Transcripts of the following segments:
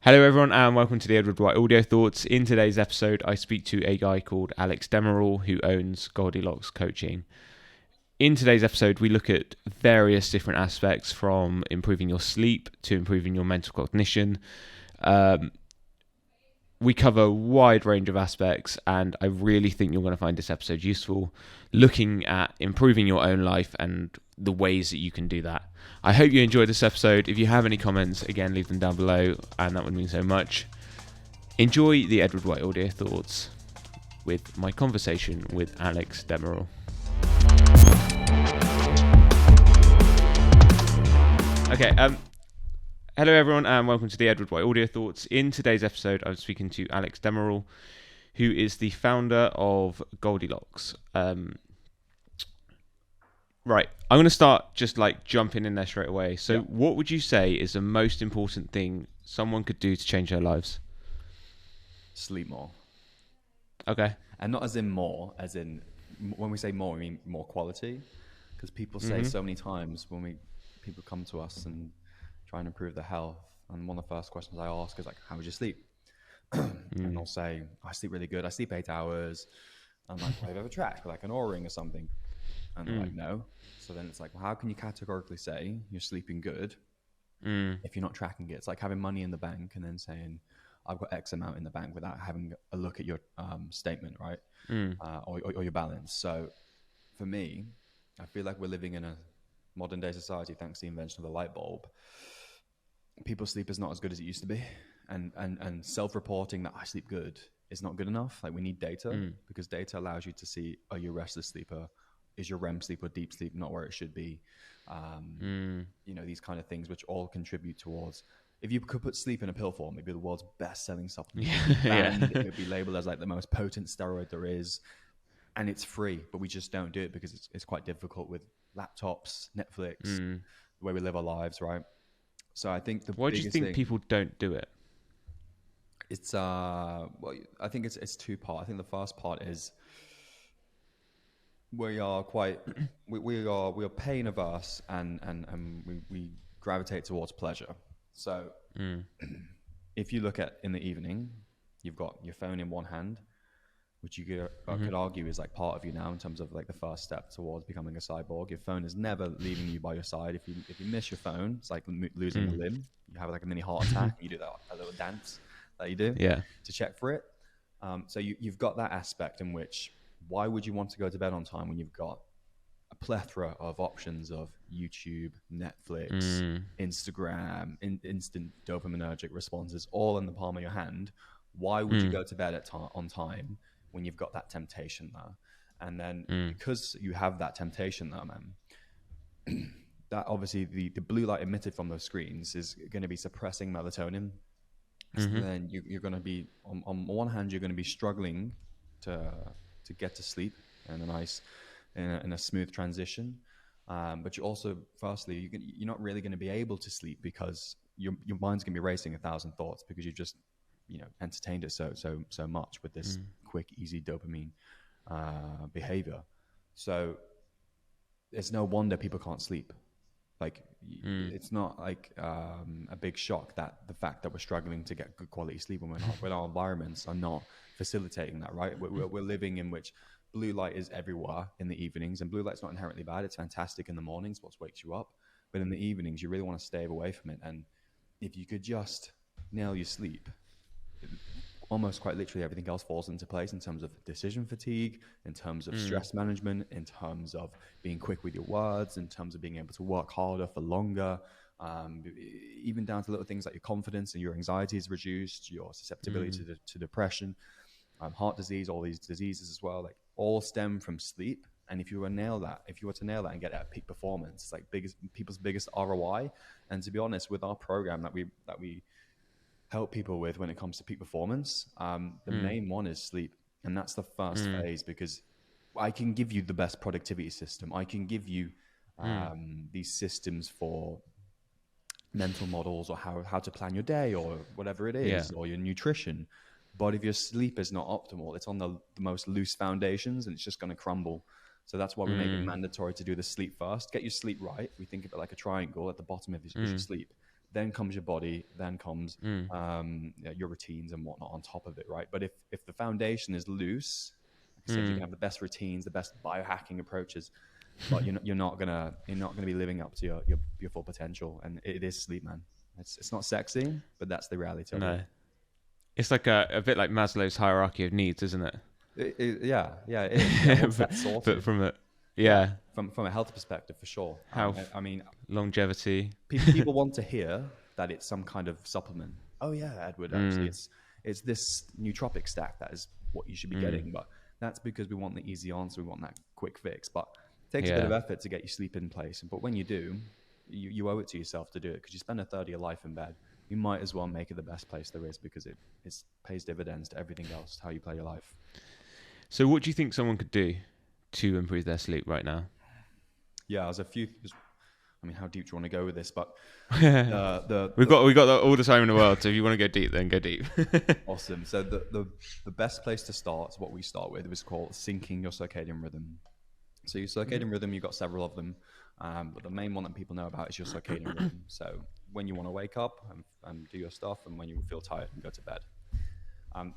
Hello everyone and welcome to the Edward White Audio Thoughts. In today's episode I speak to a guy called Alex Demirel who owns Goldilox Coaching. In today's episode we look at various different aspects from improving your sleep to improving your mental cognition. We cover a wide range of aspects and I really think you're going to find this episode useful, looking at improving your own life and the ways that you can do that. I hope you enjoyed this episode. If you have any comments, again, leave them down below and that would mean so much. Enjoy the Edward White Audio Thoughts with my conversation with Alex Demirel. Okay, hello everyone and welcome to the Edward White Audio Thoughts. In today's episode I'm speaking to Alex Demirel, who is the founder of Goldilox. Right, I'm going to start just like jumping in there straight away. So What would you say is the most important thing someone could do to change their lives? Sleep more. Okay. And not as in more, as in when we say more, we mean more quality. Because people say so many times when people come to us and try and improve their health, and one of the first questions I ask is like, how was your sleep? And they'll say, I sleep really good. I sleep 8 hours. I'm like, well, have you ever tracked like an Oura or something? And they're like, no. So then it's like, well, how can you categorically say you're sleeping good if you're not tracking it? It's like having money in the bank and then saying, I've got X amount in the bank without having a look at your statement, right? Or your balance. So for me, I feel like we're living in a modern day society thanks to the invention of the light bulb. People's sleep is not as good as it used to be. And self-reporting that I sleep good is not good enough. Like we need data because data allows you to see, are you a restless sleeper? Is your REM sleep or deep sleep not where it should be? You know, these kind of things, which all contribute towards, if you could put sleep in a pill form, it'd be the world's best selling supplement. It would be labeled as like the most potent steroid there is. And it's free, but we just don't do it because it's quite difficult with laptops, Netflix, the way we live our lives, right? So I think Why do you think people don't do it? It's well, I think it's two part. I think the first part is we are pain averse and we gravitate towards pleasure. So if you look at in the evening, you've got your phone in one hand, which you could argue is like part of you now in terms of like the first step towards becoming a cyborg. Your phone is never leaving you by your side. If you miss your phone, it's like losing a limb. You have like a mini heart attack. You do a little dance that you do to check for it. So you've got that aspect in which, why would you want to go to bed on time when you've got a plethora of options of YouTube, Netflix, Instagram, instant dopaminergic responses all in the palm of your hand? Why would you go to bed on time when you've got that temptation there? And then because you have that temptation there, man, that obviously the blue light emitted from those screens is going to be suppressing melatonin. So then you're going to be, on one hand, you're going to be struggling to get to sleep in a smooth transition. But you also, firstly, you're not really going to be able to sleep because your mind's going to be racing 1,000 thoughts because you've just, entertained it so much with this quick, easy dopamine behavior. So it's no wonder people can't sleep. Like it's not like a big shock that the fact that we're struggling to get good quality sleep when our environments are not facilitating that, right? We're living in which blue light is everywhere in the evenings, and blue light's not inherently bad. It's fantastic in the mornings, what wakes you up. But in the evenings, you really want to stay away from it. And if you could just nail your sleep, almost quite literally everything else falls into place in terms of decision fatigue, in terms of stress management, in terms of being quick with your words, in terms of being able to work harder for longer, even down to little things like your confidence and your anxiety is reduced, your susceptibility to depression, heart disease, all these diseases as well, like all stem from sleep. And if you were to nail that and get at peak performance, it's like people's biggest ROI. And to be honest, with our program that we help people with when it comes to peak performance, the main one is sleep. And that's the first phase, because I can give you the best productivity system. I can give you these systems for mental models or how to plan your day or whatever it is, or your nutrition. But if your sleep is not optimal, it's on the most loose foundations and it's just going to crumble. So that's why we make it mandatory to do the sleep first. Get your sleep right. We think of it like a triangle. At the bottom of it is your sleep. then comes your body, then comes Mm. your routines and whatnot on top of it, right? But if the foundation is loose, like I said, you can have the best routines, the best biohacking approaches, but you're not gonna be living up to your full potential. And it is sleep, man. It's not sexy, but that's the reality of No, it. it's like a bit like Maslow's hierarchy of needs, isn't it? Yeah, it is. Yeah, once that's But sorted, from a yeah, from a health perspective, for sure. health, I mean, longevity. people want to hear that it's some kind of supplement. Oh yeah, Edward, actually, it's this nootropic stack that is what you should be getting. But that's because we want the easy answer. We want that quick fix. But it takes a bit of effort to get your sleep in place. But when you do, you owe it to yourself to do it, because you spend a third of your life in bed. You might as well make it the best place there is, because it pays dividends to everything else, how you play your life. So, what do you think someone could do to improve their sleep right now? Yeah, there's a few. I mean, how deep do you want to go with this? But we've got all the time in the world. So if you want to go deep, then go deep. Awesome. So the best place to start, what we start with, is called syncing your circadian rhythm. So your circadian rhythm, you've got several of them, but the main one that people know about is your circadian rhythm. So when you want to wake up and do your stuff, and when you feel tired and go to bed.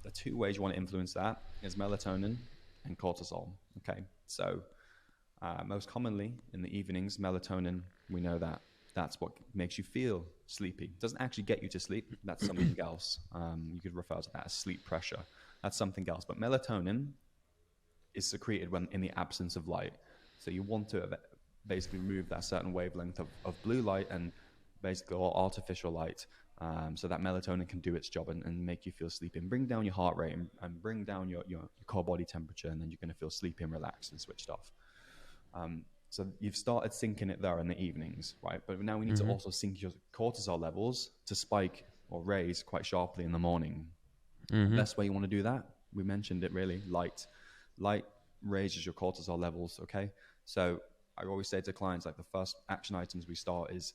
The two ways you want to influence that is melatonin and cortisol. Okay, so most commonly in the evenings, melatonin, we know that that's what makes you feel sleepy. It doesn't actually get you to sleep. That's something else. You could refer to that as sleep pressure. That's something else. But melatonin is secreted when in the absence of light. So you want to basically remove that certain wavelength of blue light and basically all artificial light, so that melatonin can do its job and make you feel sleepy and bring down your heart rate and bring down your core body temperature, and then you're going to feel sleepy and relaxed and switched off. So you've started syncing it there in the evenings, right? But now we need to also sync your cortisol levels to spike or raise quite sharply in the morning. The best way you want to do that, we mentioned it really, light raises your cortisol levels, okay? So I always say to clients, like, the first action items we start is,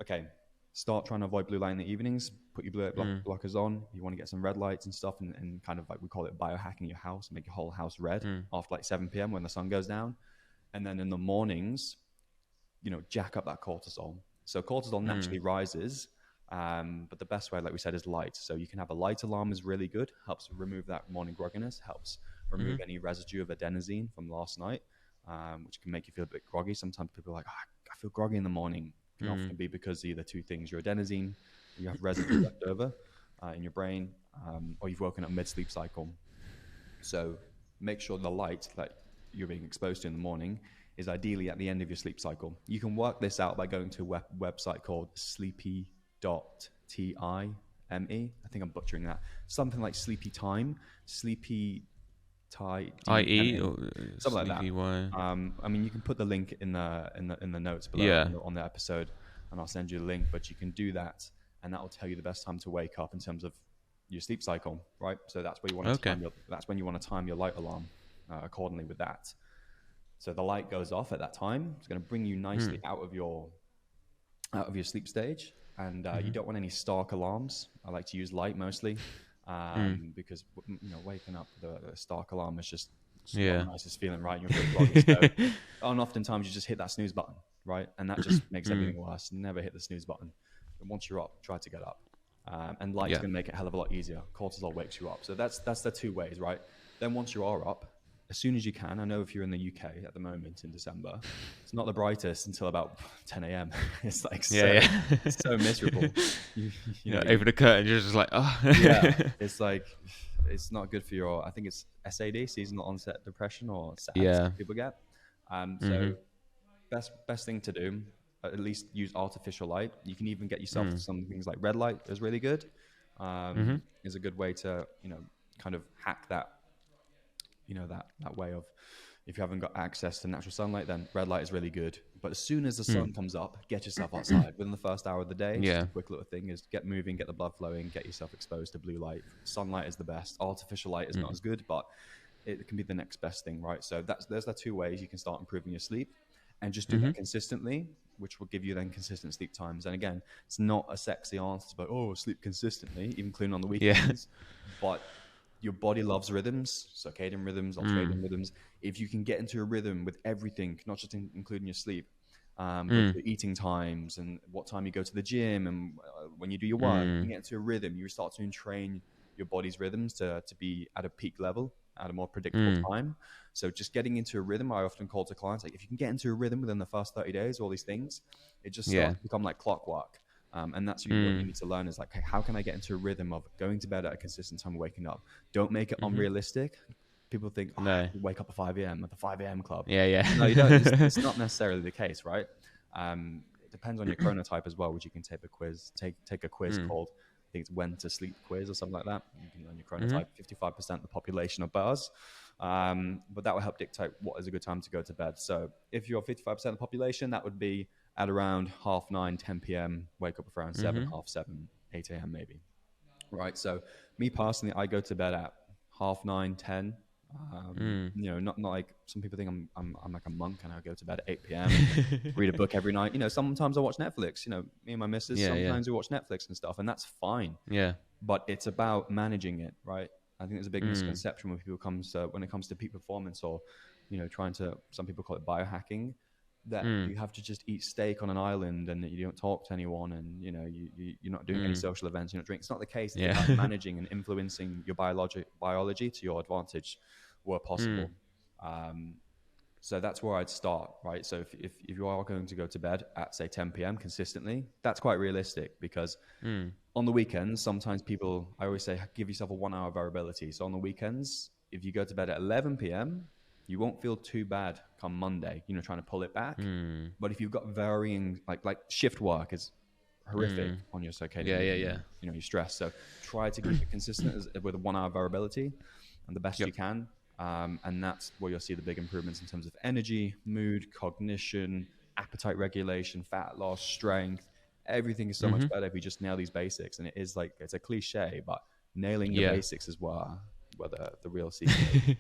okay, start trying to avoid blue light in the evenings, put your blue light blockers on. You want to get some red lights and stuff, and kind of like, we call it biohacking your house, make your whole house red after like 7 p.m. when the sun goes down. And then in the mornings, jack up that cortisol. So cortisol naturally rises, but the best way, like we said, is light. So you can have a light alarm, is really good, helps remove that morning grogginess, helps remove any residue of adenosine from last night, which can make you feel a bit groggy. Sometimes people are like, I feel groggy in the morning. It can often be because either two things: your adenosine, you have residue left over in your brain, or you've woken up mid-sleep cycle. So make sure the light that you're being exposed to in the morning is ideally at the end of your sleep cycle. You can work this out by going to a website called sleepy.time. I think I'm butchering that. Something like Sleepy Time, Sleepy Tie IE or something like that. Y. I mean, you can put the link in the notes below on the episode, and I'll send you a link. But you can do that, and that will tell you the best time to wake up in terms of your sleep cycle, right? So that's where you want to that's when you want to time your light alarm accordingly with that. So the light goes off at that time. It's going to bring you nicely out of your sleep stage, and you don't want any stark alarms. I like to use light mostly, because waking up with a stark alarm is just not the nicest feeling, right? You're groggy. So, and oftentimes you just hit that snooze button, right? And that just makes everything worse. Never hit the snooze button. And once you're up, try to get up. And light's going to make it a hell of a lot easier. Cortisol wakes you up. So that's the two ways, right? Then once you are up, as soon as you can, I know if you're in the UK at the moment in December, it's not the brightest until about 10 a.m. It's like so miserable. Over the curtain, you're just like, oh. It's like, it's not good for your, I think it's SAD, seasonal onset depression, or SAD people get. So best thing to do, at least use artificial light. You can even get yourself some things like red light is really good. Is a good way to, kind of hack that, that way of, if you haven't got access to natural sunlight, then red light is really good. But as soon as the sun comes up, get yourself outside. Within the first hour of the day, just a quick little thing is get moving, get the blood flowing, get yourself exposed to blue light. Sunlight is the best. Artificial light is not as good, but it can be the next best thing, right? So there's the two ways you can start improving your sleep, and just do that consistently, which will give you then consistent sleep times. And again, it's not a sexy answer, but sleep consistently, even including on the weekends. But your body loves rhythms, circadian rhythms, ultradian rhythms. If you can get into a rhythm with everything, not just including your sleep, with your eating times and what time you go to the gym and when you do your work. You can get into a rhythm. You start to train your body's rhythms to be at a peak level at a more predictable time. So just getting into a rhythm, I often call to clients, like if you can get into a rhythm within the first 30 days, all these things, it just starts to become like clockwork. And that's what you need to learn is like, okay, how can I get into a rhythm of going to bed at a consistent time, waking up? Don't make it unrealistic. People think, oh, No. you wake up at 5 a.m. at the 5 a.m. club. Yeah. No, you don't. It's not necessarily the case, right? It depends on your chronotype as well, which you can take a quiz. Take a quiz called, I think it's When to Sleep quiz or something like that. You can learn your chronotype. 55% of the population are bars, but that will help dictate what is a good time to go to bed. So if you're 55% of the population, that would be at around 9:30, 10 p.m. Wake up around 7, 7:30, 8 a.m. maybe. Right. So me personally, I go to bed at 9:30, 10. Not like some people think I'm like a monk and I go to bed at 8 p.m. and read a book every night. Sometimes I watch Netflix. Me and my missus, sometimes we watch Netflix and stuff, and that's fine. Yeah. But it's about managing it, right? I think there's a big misconception when it comes to peak performance or, some people call it biohacking, that you have to just eat steak on an island and that you don't talk to anyone and you're not doing any social events, you're not drinking. It's not the case. It's about managing and influencing your biology to your advantage where possible. So that's where I'd start, right? So if you are going to go to bed at say 10 p.m. consistently, that's quite realistic because on the weekends, sometimes I always say, give yourself a 1 hour variability. So on the weekends, if you go to bed at 11 p.m., you won't feel too bad come Monday, trying to pull it back. But if you've got varying, like shift work is horrific on your circadian, your stress. So try to keep it consistent with a 1 hour variability and the best you can. And that's where you'll see the big improvements in terms of energy, mood, cognition, appetite regulation, fat loss, strength. Everything is so much better if you just nail these basics. And it's a cliche, but nailing the basics is where the real secret is.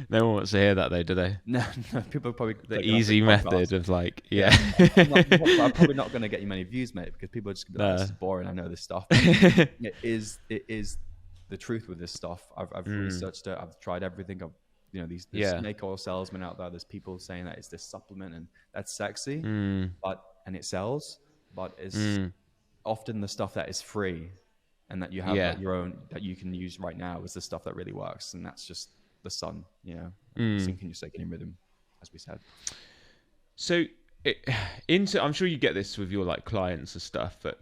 No one wants to hear that though, do they? No, people probably the easy method of like, I'm probably not going to get you many views, mate, because people are just going to be like, this is boring. I know this stuff. It is the truth with this stuff. I've researched it. I've tried everything. These snake oil salesmen out there. There's people saying that it's this supplement and that's sexy, and it sells, but it's often the stuff that is free and that you have your own that you can use right now is the stuff that really works, and that's just the sun, syncing your circadian rhythm, as we said. So I'm sure you get this with your like clients and stuff, but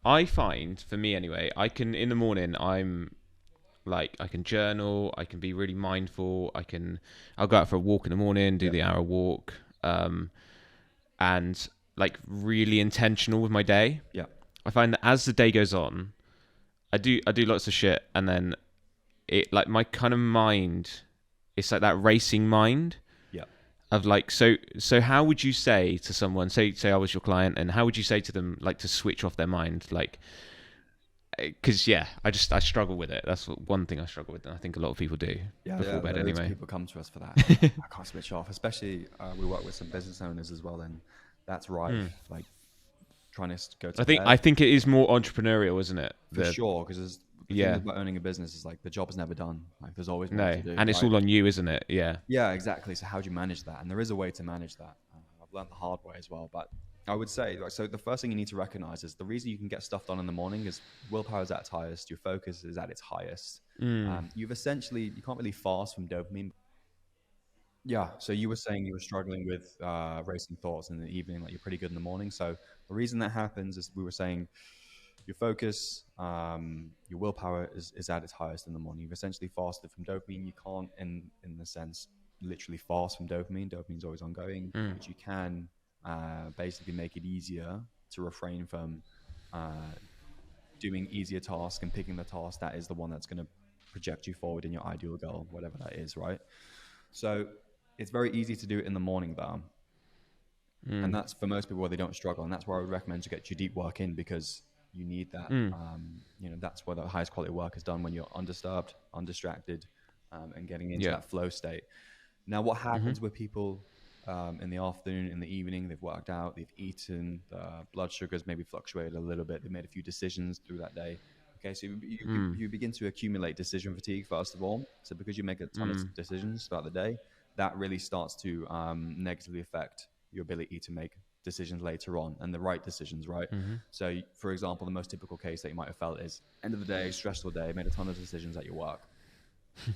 I find, for me anyway, in the morning, I can journal, I can be really mindful, I'll go out for a walk in the morning, do the hour walk, and like really intentional with my day. Yeah. I find that as the day goes on, I do lots of shit, and then it like my kind of mind, it's like that racing mind. Yeah. Of like, so how would you say to someone, say I was your client, and how would you say to them like to switch off their mind, like, because I struggle with it. That's one thing I struggle with, and I think a lot of people do before bed anyway. People come to us for that. I can't switch off, especially we work with some business owners as well, and that's rife. Like trying to go to bed. I think it is more entrepreneurial, isn't it? For sure, because the thing about owning a business is like the job is never done. Like there's always more to do. And it's all on you, isn't it? Yeah. Yeah, exactly. So how do you manage that? And there is a way to manage that. I've learned the hard way as well. But I would say, so the first thing you need to recognize is the reason you can get stuff done in the morning is willpower is at its highest. Your focus is at its highest. You can't really fast from dopamine. Yeah. So you were saying you were struggling with racing thoughts in the evening, like you're pretty good in the morning. So the reason that happens is we were saying your focus, your willpower is at its highest in the morning. You've essentially fasted from dopamine. You can't, in the sense, literally fast from dopamine. Dopamine's always ongoing, but you can basically make it easier to refrain from doing easier tasks and picking the task that is the one that's going to project you forward in your ideal goal, whatever that is, right? So it's very easy to do it in the morning, though. And that's for most people where they don't struggle. And that's where I would recommend to get your deep work in, because you need that. That's where the highest quality work is done, when you're undisturbed, undistracted, and getting into that flow state. Now, what happens with people in the afternoon, in the evening, they've worked out, they've eaten, blood sugars maybe fluctuated a little bit, they made a few decisions through that day. Okay, so you begin to accumulate decision fatigue, first of all. So because you make a ton of decisions throughout the day, that really starts to negatively affect your ability to make decisions later on, and the right decisions, right? So for example, the most typical case that you might have felt is end of the day, stressful day, made a ton of decisions at your work,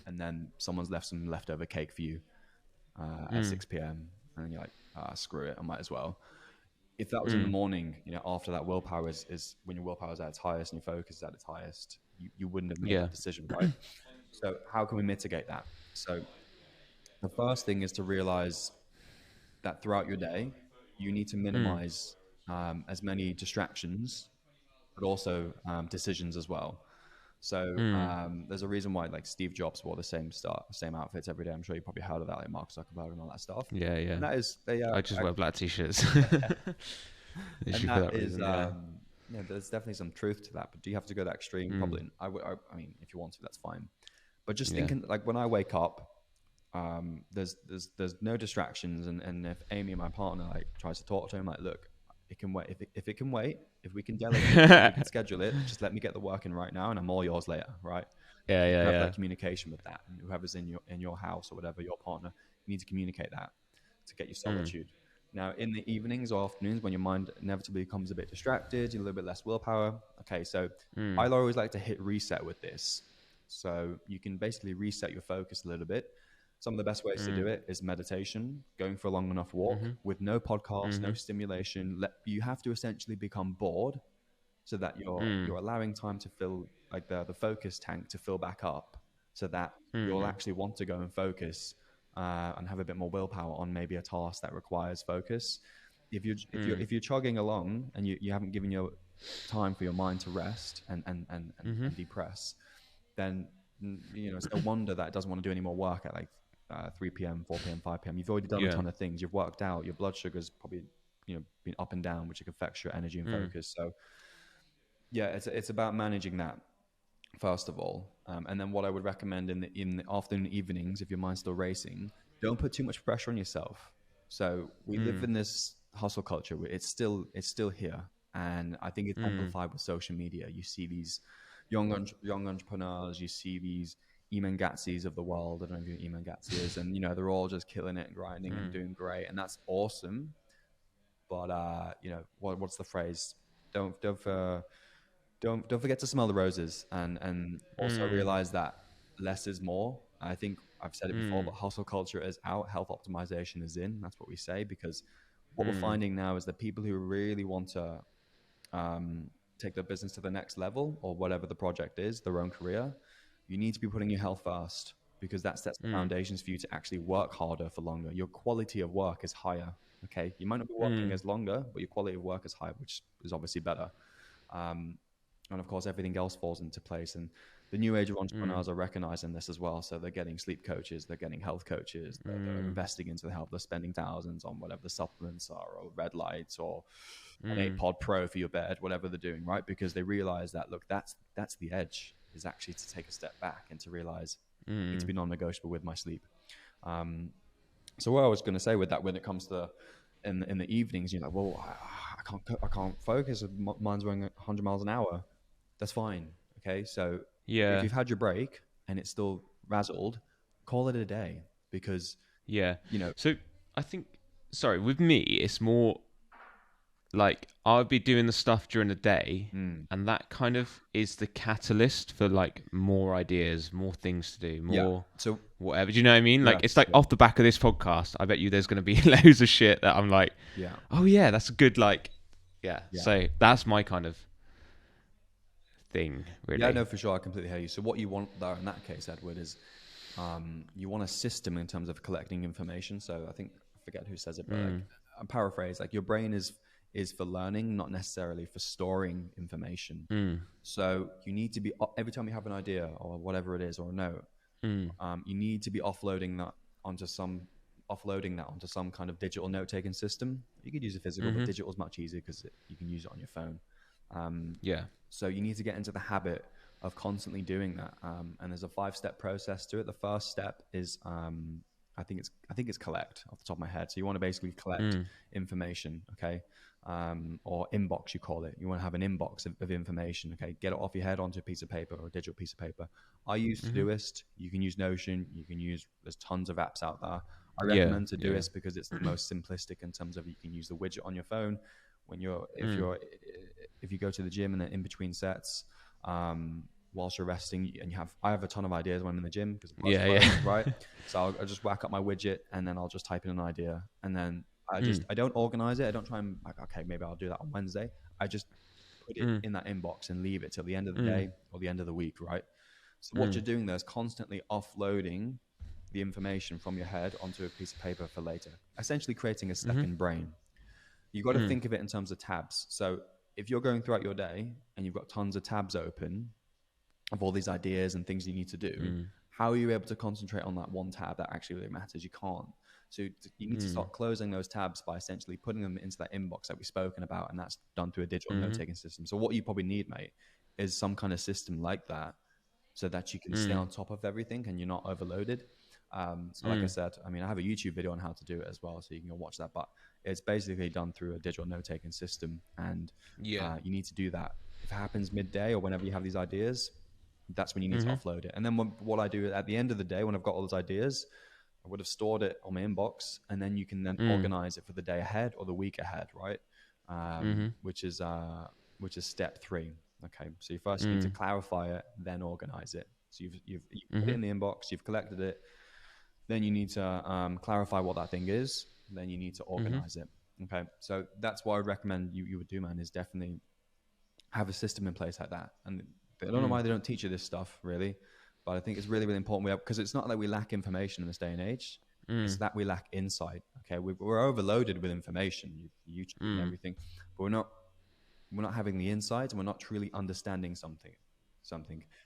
and then someone's left some leftover cake for you at 6 p.m. and you're like, screw it, I might as well. If that was in the morning, after that willpower is when your willpower is at its highest and your focus is at its highest, you wouldn't have made Yeah. that decision, right? So how can we mitigate that? So the first thing is to realize that throughout your day, you need to minimize as many distractions, but also decisions as well. So there's a reason why like Steve Jobs wore the same outfits every day. I'm sure you probably heard of that, like Mark Zuckerberg and all that stuff. Yeah, yeah. And that is I just wear black t-shirts. and that is there's definitely some truth to that. But do you have to go that extreme? Probably. I mean, if you want to, that's fine. But just thinking, like when I wake up, there's no distractions, and if Amy, my partner, like tries to talk to him, like, look, it can wait. If it can wait, if we can delegate, if we can schedule it, just let me get the work in right now, and I'm all yours later, right? Yeah. Have that communication with that, and whoever's in your house or whatever, your partner, you need to communicate that to get your solitude. Now, in the evenings or afternoons, when your mind inevitably becomes a bit distracted, you're a little bit less willpower. Okay, so I always like to hit reset with this. So you can basically reset your focus a little bit. Some of the best ways to do it is meditation, going for a long enough walk with no podcast, no stimulation. You have to essentially become bored so that you're allowing time to fill, like the focus tank to fill back up, so that you'll actually want to go and focus and have a bit more willpower on maybe a task that requires focus. If you're chugging along and you haven't given your time for your mind to rest and depress, then it's no wonder that it doesn't want to do any more work at like 3 p.m., 4 p.m., 5 p.m. You've already done a ton of things. You've worked out. Your blood sugar's probably been up and down, which affects your energy and focus. So yeah, it's about managing that first of all, and then what I would recommend in the afternoon, evenings, if your mind's still racing, don't put too much pressure on yourself. So we live in this hustle culture. It's still here, and I think it's amplified with social media. You see these young entrepreneurs. You see these Emangatsis of the world. I don't know if you know Emangatsi is, and they're all just killing it and grinding and doing great, and that's awesome. But what's the phrase? Don't forget to smell the roses, and also realize that less is more. I think I've said it before, but hustle culture is out, health optimization is in. That's what we say, because what we're finding now is that people who really want to take their business to the next level, or whatever the project is, their own career, you need to be putting your health first, because that sets the foundations for you to actually work harder for longer. Your quality of work is higher. Okay, you might not be working as longer, but your quality of work is higher, which is obviously better. And of course, everything else falls into place. And the new age of entrepreneurs are recognizing this as well. So they're getting sleep coaches, they're getting health coaches, they're investing into the health, they're spending thousands on whatever the supplements are, or red lights, or an 8-pod Pro for your bed, whatever they're doing, right? Because they realize that, look, that's the edge, is actually to take a step back and to realize I need to be non-negotiable with my sleep. So what I was going to say with that, when it comes to in the evenings, you're like, well, I can't focus. Mine's going 100 miles an hour. That's fine. Okay. So if you've had your break and it's still razzled, call it a day, because So I think, sorry, with me, it's more like I'll be doing the stuff during the day, and that kind of is the catalyst for like more ideas, more things to do, more so whatever. Do you know what I mean? Like it's like off the back of this podcast, I bet you there's going to be loads of shit that I'm like, oh yeah, that's a good So that's my kind of thing, really. Yeah, no, for sure. I completely hear you. So what you want there in that case, Edward, is you want a system in terms of collecting information. So I forget who says it, but like, I paraphrase, like your brain is for learning, not necessarily for storing information. So you need to be, every time you have an idea or whatever it is, or a note, you need to be offloading that onto some kind of digital note-taking system. You could use a physical, but digital is much easier because you can use it on your phone. So you need to get into the habit of constantly doing that. And there's a 5-step process to it. The first step is, I think it's collect, off the top of my head. So you want to basically collect information, okay? Or inbox, you call it. You want to have an inbox of information, okay? Get it off your head onto a piece of paper or a digital piece of paper. I use Todoist. You can use Notion. There's tons of apps out there. I Yeah. recommend to do Yeah. this because it's the most simplistic in terms of you can use the widget on your phone when if you go to the gym and then in between sets, whilst you're resting, and I have a ton of ideas when I'm in the gym because I'm Yeah. close, Yeah. right? So I'll just whack up my widget and then I'll just type in an idea, and then Mm. I don't organize it. I don't try and like, okay, maybe I'll do that on Wednesday. I just put it Mm. in that inbox and leave it till the end of the Mm. day or the end of the week, right? So what you're Mm. doing there is constantly offloading the information from your head onto a piece of paper for later, essentially creating a Mhm. second brain. You've got to Mm. think of it in terms of tabs. So if you're going throughout your day and you've got tons of tabs open of all these ideas and things you need to do, Mm. how are you able to concentrate on that one tab that actually really matters? You can't. So you need to Mm. start closing those tabs by essentially putting them into that inbox that we've spoken about, and that's done through a digital Mhm. note-taking system. So what you probably need, mate, is some kind of system like that so that you can stay Mm. on top of everything and you're not overloaded. So like I Mm. said, I mean, I have a YouTube video on how to do it as well, so you can go watch that. But it's basically done through a digital note-taking system, and Yeah. you need to do that. If it happens midday or whenever you have these ideas, that's when you need to Mhm. offload it. And then what I do at the end of the day, when I've got all those ideas, I would have stored it on my inbox, and then you can then Mm. organize it for the day ahead or the week ahead, right? Mhm. Which is step 3. Okay, so you first need to Mm. clarify it, then organize it. So you've put it Mhm. in the inbox, you've collected it, then you need to clarify what that thing is, then you need to Mhm. organize it. Okay, so that's what I recommend you would do, man. Is definitely have a system in place like that. And I don't know Mm. why they don't teach you this stuff, really, but I think it's really, really important. Because it's not that we lack information in this day and age; it's Mm. that we lack insight. Okay, we're overloaded with information, YouTube and Mm. everything, but we're not having the insight, and we're not truly understanding something.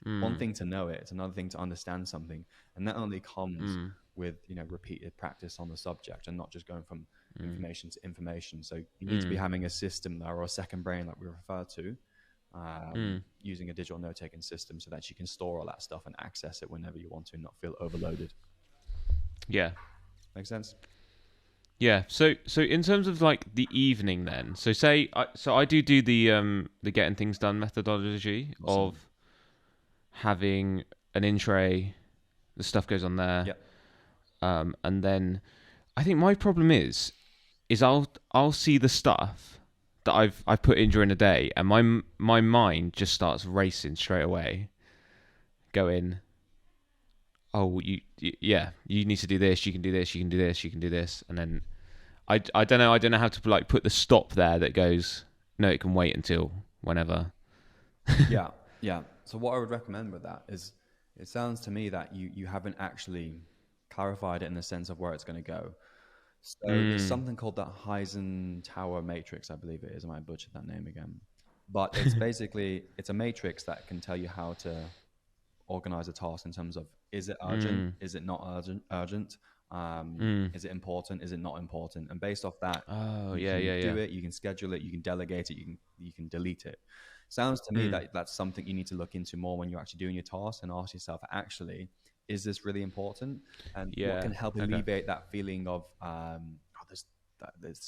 One Mm. thing to know it, it's another thing to understand something, and that only comes Mm. with repeated practice on the subject and not just going from Mm. information to information. So you need to be Mm. having a system there, or a second brain like we refer to, Mm. using a digital note-taking system so that you can store all that stuff and access it whenever you want to and not feel overloaded. Yeah. Make sense? Yeah. So in terms of like the evening, then, so I do the getting things done methodology Awesome. of having an in tray, the stuff goes on there, Yeah. and then I think my problem is I'll see the stuff that I've put in during the day, and my mind just starts racing straight away, going, oh, yeah, you need to do this, you can do this, you can do this, you can do this, and then I don't know how to like put the stop there that goes, no, it can wait until whenever. Yeah. Yeah. So what I would recommend with that is, it sounds to me that you haven't actually clarified it in the sense of where it's going to go. So there's Mm. something called that Tower matrix, I believe it is. I might butcher that name again, but it's basically it's a matrix that can tell you how to organize a task in terms of, is it urgent, Mm. is it not urgent, Mm. is it important, is it not important, and based off that Oh, you yeah, can yeah, do yeah. it, you can schedule it, you can delegate it, you can delete it. Sounds to me Mm. that that's something you need to look into more when you're actually doing your task, and ask yourself, actually, is this really important, and what Yeah. can help Okay. alleviate that feeling of this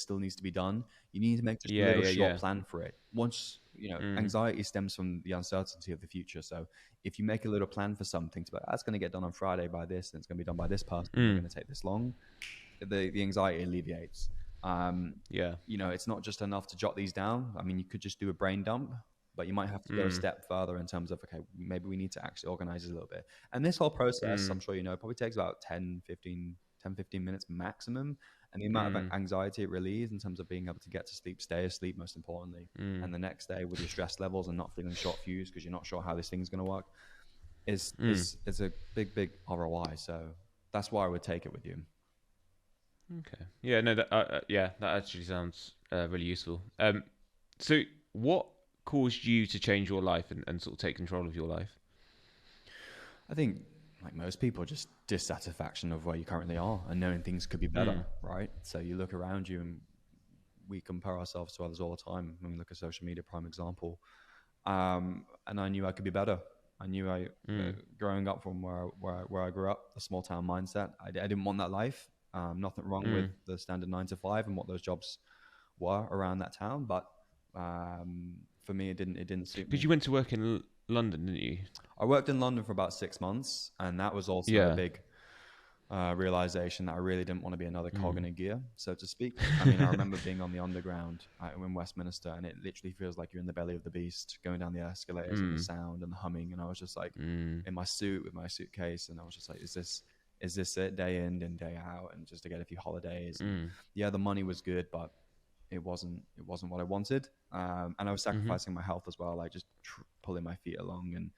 still needs to be done. You need to make just a Yeah, little yeah, short yeah. plan for it. Once Mm. anxiety stems from the uncertainty of the future. So if you make a little plan for something to be like, that's going to get done on Friday by this, and it's going to be done by this person, and we're Mm. going to take this long, the anxiety alleviates. Um, Yeah. it's not just enough to jot these down. I mean, you could just do a brain dump, but you might have to go a Mm. step further in terms of, okay, maybe we need to actually organize this a little bit. And this whole process, I'm Mm. sure probably takes about 10, 15 minutes maximum. And the amount of Mm. anxiety it relieves in terms of being able to get to sleep, stay asleep, most importantly, Mm. and the next day with your stress levels and not feeling short fused because you're not sure how this thing's going to work, Mm. is a big ROI. So that's why I would take it with you. Okay. Yeah. No. Yeah. That actually sounds really useful. So what caused you to change your life and sort of take control of your life? I think, like most people, just dissatisfaction of where you currently are and knowing things could be better, Mm. right? So you look around you, and we compare ourselves to others all the time. When we look at social media, prime example. And I knew I could be better. I knew Mm. growing up from where I grew up, the small town mindset. I didn't want that life. Nothing wrong with Mm. the standard 9 to 5 and what those jobs were around that town, but for me, it didn't suit Because me. you went to work in London, didn't you? I worked in London for about 6 months, and that was also a Yeah. big realization that I really didn't want to be another cog in a gear, so to speak. I mean, I remember being on the underground in Westminster, and it literally feels like you're in the belly of the beast, going down the escalators and the sound and the humming. And I was just like in my suit with my suitcase, and I was just like, is this it, day in and day out, and just to get a few holidays? And yeah, the money was good, but it wasn't what I wanted. And I was sacrificing my health as well, like just pulling my feet along, and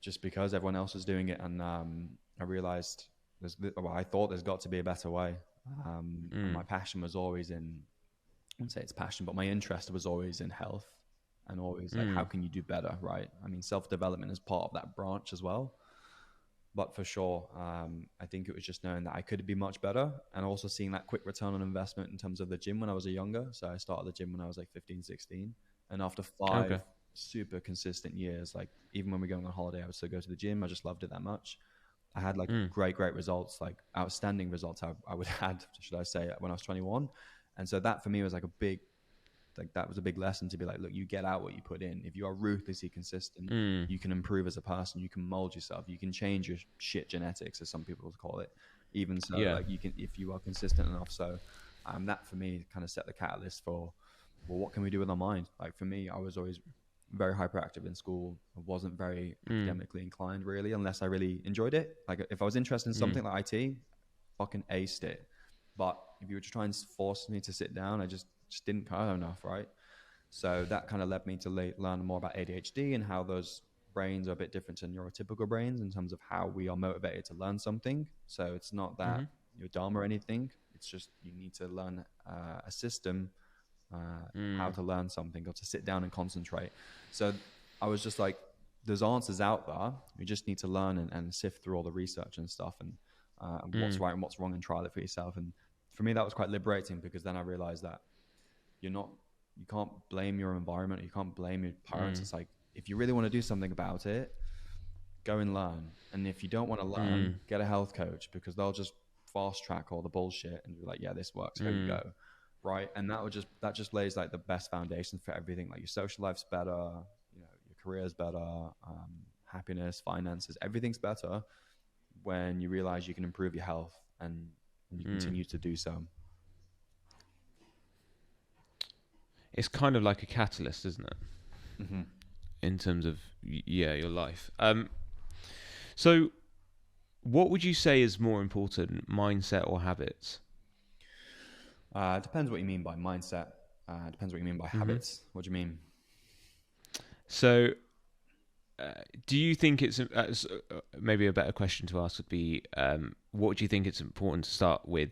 just because everyone else was doing it. And I realized I thought there's got to be a better way. And my passion was always in, I wouldn't say it's passion, but my interest was always in health, and always like, how can you do better, right? I mean, self-development is part of that branch as well. But for sure, I think it was just knowing that I could be much better, and also seeing that quick return on investment in terms of the gym when I was younger. So I started the gym when I was like 15, 16. And after 5 super consistent years, like even when we're going on holiday, I would still go to the gym. I just loved it that much. I had like great results, like outstanding results I would had, should I say, when I was 21. And so that for me was like that was a big lesson to be like, look, you get out what you put in. If you are ruthlessly consistent, you can improve as a person, you can mold yourself, you can change your shit genetics, as some people call it. Even so, like you can, if you are consistent enough. So that for me kind of set the catalyst for, well, what can we do with our mind? Like for me, I was always very hyperactive in school. I wasn't very academically inclined really, unless I really enjoyed it. Like if I was interested in something like IT, fucking aced it. But if you were to try and force me to sit down, I just didn't care enough, right? So that kind of led me to learn more about ADHD and how those brains are a bit different to neurotypical brains in terms of how we are motivated to learn something. So it's not that you're dumb or anything. It's just you need to learn a system, how to learn something or to sit down and concentrate. So I was just like, there's answers out there. You just need to learn and sift through all the research and stuff, and what's right and what's wrong, and trial it for yourself. And for me, that was quite liberating, because then I realized that you can't blame your environment. You can't blame your parents. It's like, if you really want to do something about it, go and learn. And if you don't want to learn, get a health coach, because they'll just fast track all the bullshit and be like, yeah, this works. Here you go. Right. And that just lays like the best foundation for everything. Like your social life's better, your career's better, happiness, finances, everything's better when you realize you can improve your health, and you continue to do so. It's kind of like a catalyst, isn't it? In terms of your life. So what would you say is more important, mindset or habits? It depends what you mean by mindset. Depends what you mean by habits. What do you mean? So do you think it's maybe a better question to ask would be, what do you think it's important to start with,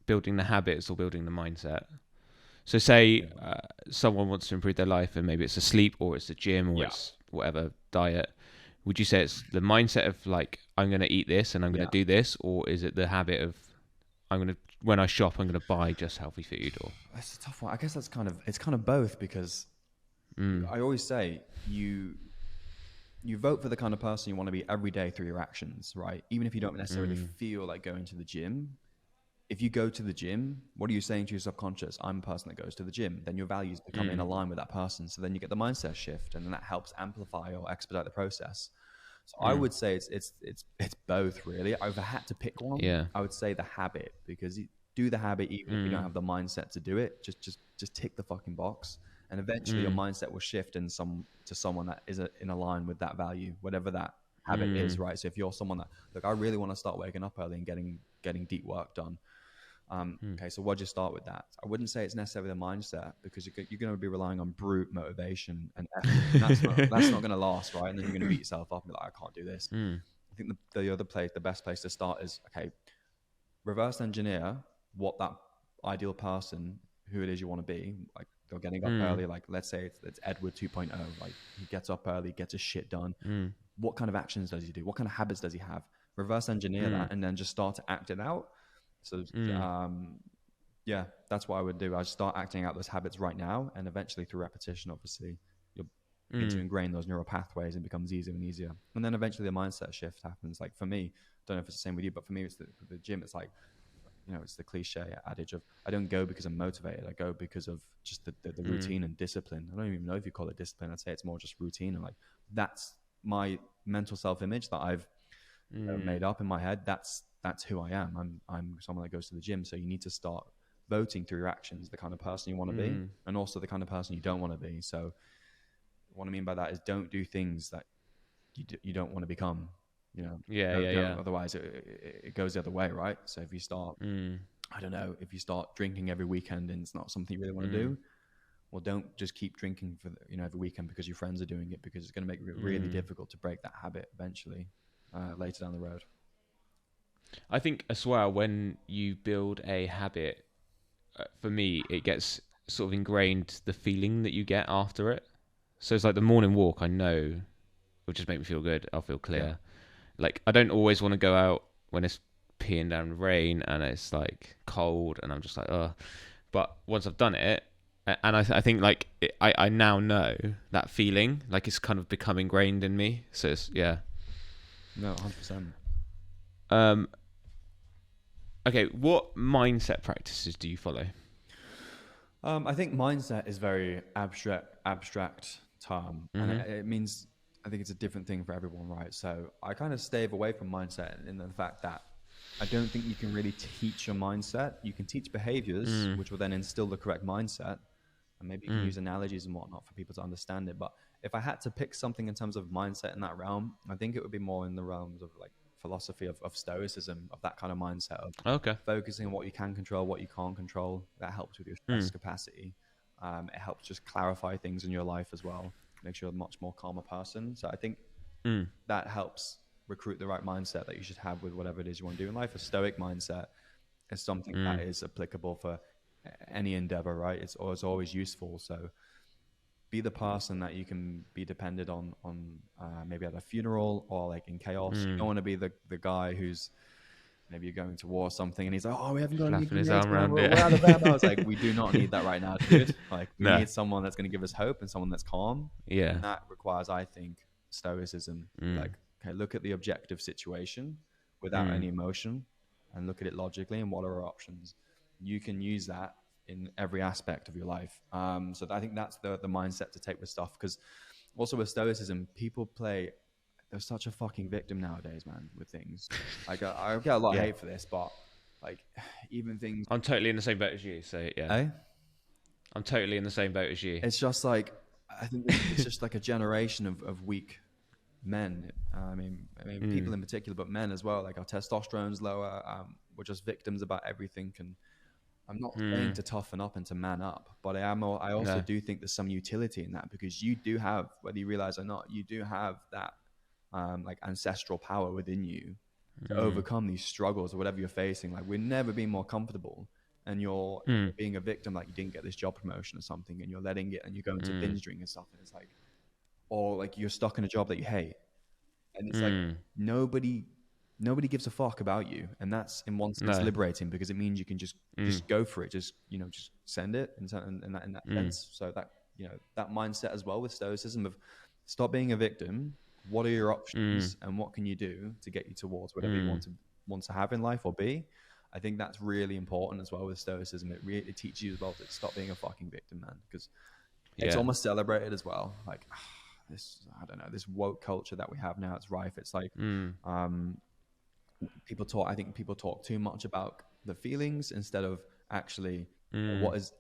building the habits or building the mindset? So say someone wants to improve their life, and maybe it's the sleep, or it's the gym, or it's whatever diet. Would you say it's the mindset of like, I'm going to eat this and I'm going to do this, or is it the habit of when I shop, I'm going to buy just healthy food? Or that's a tough one. I guess it's kind of both, because I always say you vote for the kind of person you want to be every day through your actions, right? Even if you don't necessarily feel like going to the gym. If you go to the gym, what are you saying to your subconscious? I'm a person that goes to the gym. Then your values become in line with that person. So then you get the mindset shift, and then that helps amplify or expedite the process. So I would say it's both really. If I had to pick one, I would say the habit, because you do the habit even if you don't have the mindset to do it. Just tick the fucking box, and eventually your mindset will shift to someone that is in line with that value, whatever that habit is, right? So if you're someone that, look, I really want to start waking up early and getting deep work done. Okay, so why'd you start with that? I wouldn't say it's necessarily the mindset, because you're going to be relying on brute motivation and effort. And that's not going to last, right? And then you're going to beat yourself up and be like, I can't do this. I think the best place to start is, okay, reverse engineer what that ideal person, who it is you want to be. Like, they're getting up early. Like, let's say it's Edward 2.0. Like, he gets up early, gets his shit done. What kind of actions does he do? What kind of habits does he have? Reverse engineer that, and then just start to act it out. So, that's what I would do. I start acting out those habits right now, and eventually through repetition, obviously, you'll begin to ingrain those neural pathways, and it becomes easier and easier. And then eventually the mindset shift happens. Like for me, I don't know if it's the same with you, but for me, it's the gym. It's like, it's the cliche adage of, I don't go because I'm motivated. I go because of just the routine and discipline. I don't even know if you call it discipline. I'd say it's more just routine. And like, that's my mental self-image that I've made up in my head. That's that's who I am. I'm someone that goes to the gym. So you need to start voting through your actions the kind of person you want to be, and also the kind of person you don't want to be. So what I mean by that is don't do things that you don't want to become. Otherwise it goes the other way, right? So if you start, I don't know, if you start drinking every weekend and it's not something you really want to do, well, don't just keep drinking for every weekend because your friends are doing it, because it's going to make it really difficult to break that habit eventually later down the road. I think as well, when you build a habit, for me, it gets sort of ingrained, the feeling that you get after it. So it's like the morning walk, I know, will just make me feel good. I'll feel clear. Yeah. Like, I don't always want to go out when it's peeing down rain and it's like cold and I'm just like, oh. But once I've done it, and I think like I now know that feeling, like it's kind of become ingrained in me. So it's, yeah. No, 100%. Okay, what mindset practices do you follow? I think mindset is very abstract term, and it means, I think it's a different thing for everyone, right? So I kind of stay away from mindset in the fact that I don't think you can really teach a mindset. You can teach behaviors, which will then instill the correct mindset, and maybe you can use analogies and whatnot for people to understand it. But if I had to pick something in terms of mindset in that realm, I think it would be more in the realms of like philosophy of stoicism, of that kind of mindset of focusing on what you can control, what you can't control. That helps with your stress capacity. It helps just clarify things in your life as well, makes you a much more calmer person. So I think that helps recruit the right mindset that you should have with whatever it is you want to do in life. A stoic mindset is something that is applicable for any endeavor, right? It's always useful. So be the person that you can be dependent on maybe at a funeral or like in chaos. You don't want to be the guy who's maybe you're going to war or something and he's like, oh, we haven't got any grenades, we're out of ammo. It's like, we do not need that right now, dude. Like, we need someone that's going to give us hope and someone that's calm. Yeah. And that requires, I think, stoicism. Like, okay, look at the objective situation without any emotion and look at it logically and what are our options. You can use that in every aspect of your life. So I think that's the mindset to take with stuff, because also with stoicism, people play, they're such a fucking victim nowadays, man, with things. Like, I get a lot of hate for this, but like, even things. I'm totally in the same boat as you, so yeah. Eh? I'm totally in the same boat as you. It's just like, I think it's just like a generation of weak men. I mean, people in particular, but men as well. Like, our testosterone's lower. We're just victims about everything. And I'm not saying to toughen up and to man up, but I also do think there's some utility in that, because you do have, whether you realize or not, you do have that like ancestral power within you to overcome these struggles or whatever you're facing. Like, we've never been more comfortable, and you're being a victim, like you didn't get this job promotion or something, and you're letting it, and you're going to binge drink and stuff, and it's like, or like you're stuck in a job that you hate, and it's like nobody gives a fuck about you, and that's in one sense liberating, because it means you can just go for it, just send it in that sense. So that that mindset as well with stoicism of stop being a victim. What are your options, and what can you do to get you towards whatever you want to have in life or be? I think that's really important as well with stoicism. It teaches you as well to stop being a fucking victim, man, because it's almost celebrated as well. Like, this, I don't know, this woke culture that we have now, it's rife. It's like people talk too much about the feelings instead of actually what is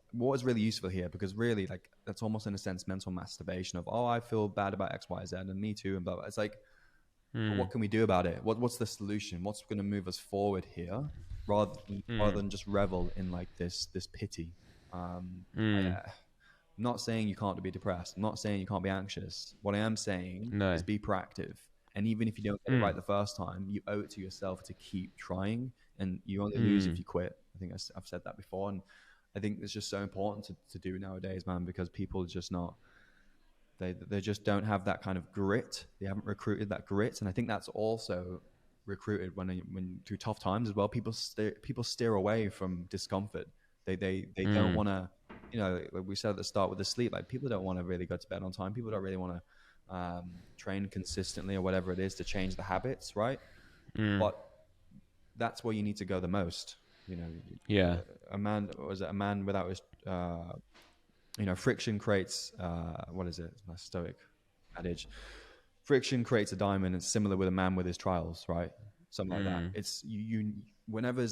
really useful here, because really, like, that's almost in a sense mental masturbation of, oh, I feel bad about X, Y, Z, and me too, and blah, blah. It's like, what can we do about it? What's the solution? What's going to move us forward here, rather than just revel in like this pity. I'm not saying you can't be depressed. I'm not saying you can't be anxious. What I am saying is be proactive. And even if you don't get it right the first time, you owe it to yourself to keep trying, and you only lose if you quit. I think I've said that before, and I think it's just so important to do nowadays, man, because people are just not, they just don't have that kind of grit. They haven't recruited that grit, and I think that's also recruited when through tough times as well. People steer away from discomfort. They don't want to, like we said at the start with the sleep, like people don't want to really go to bed on time. People don't really want to train consistently or whatever it is to change the habits, right? But that's where you need to go the most. A man without his friction creates what is it, a stoic adage, friction creates a diamond. It's similar with a man with his trials, right? something like that. It's whenever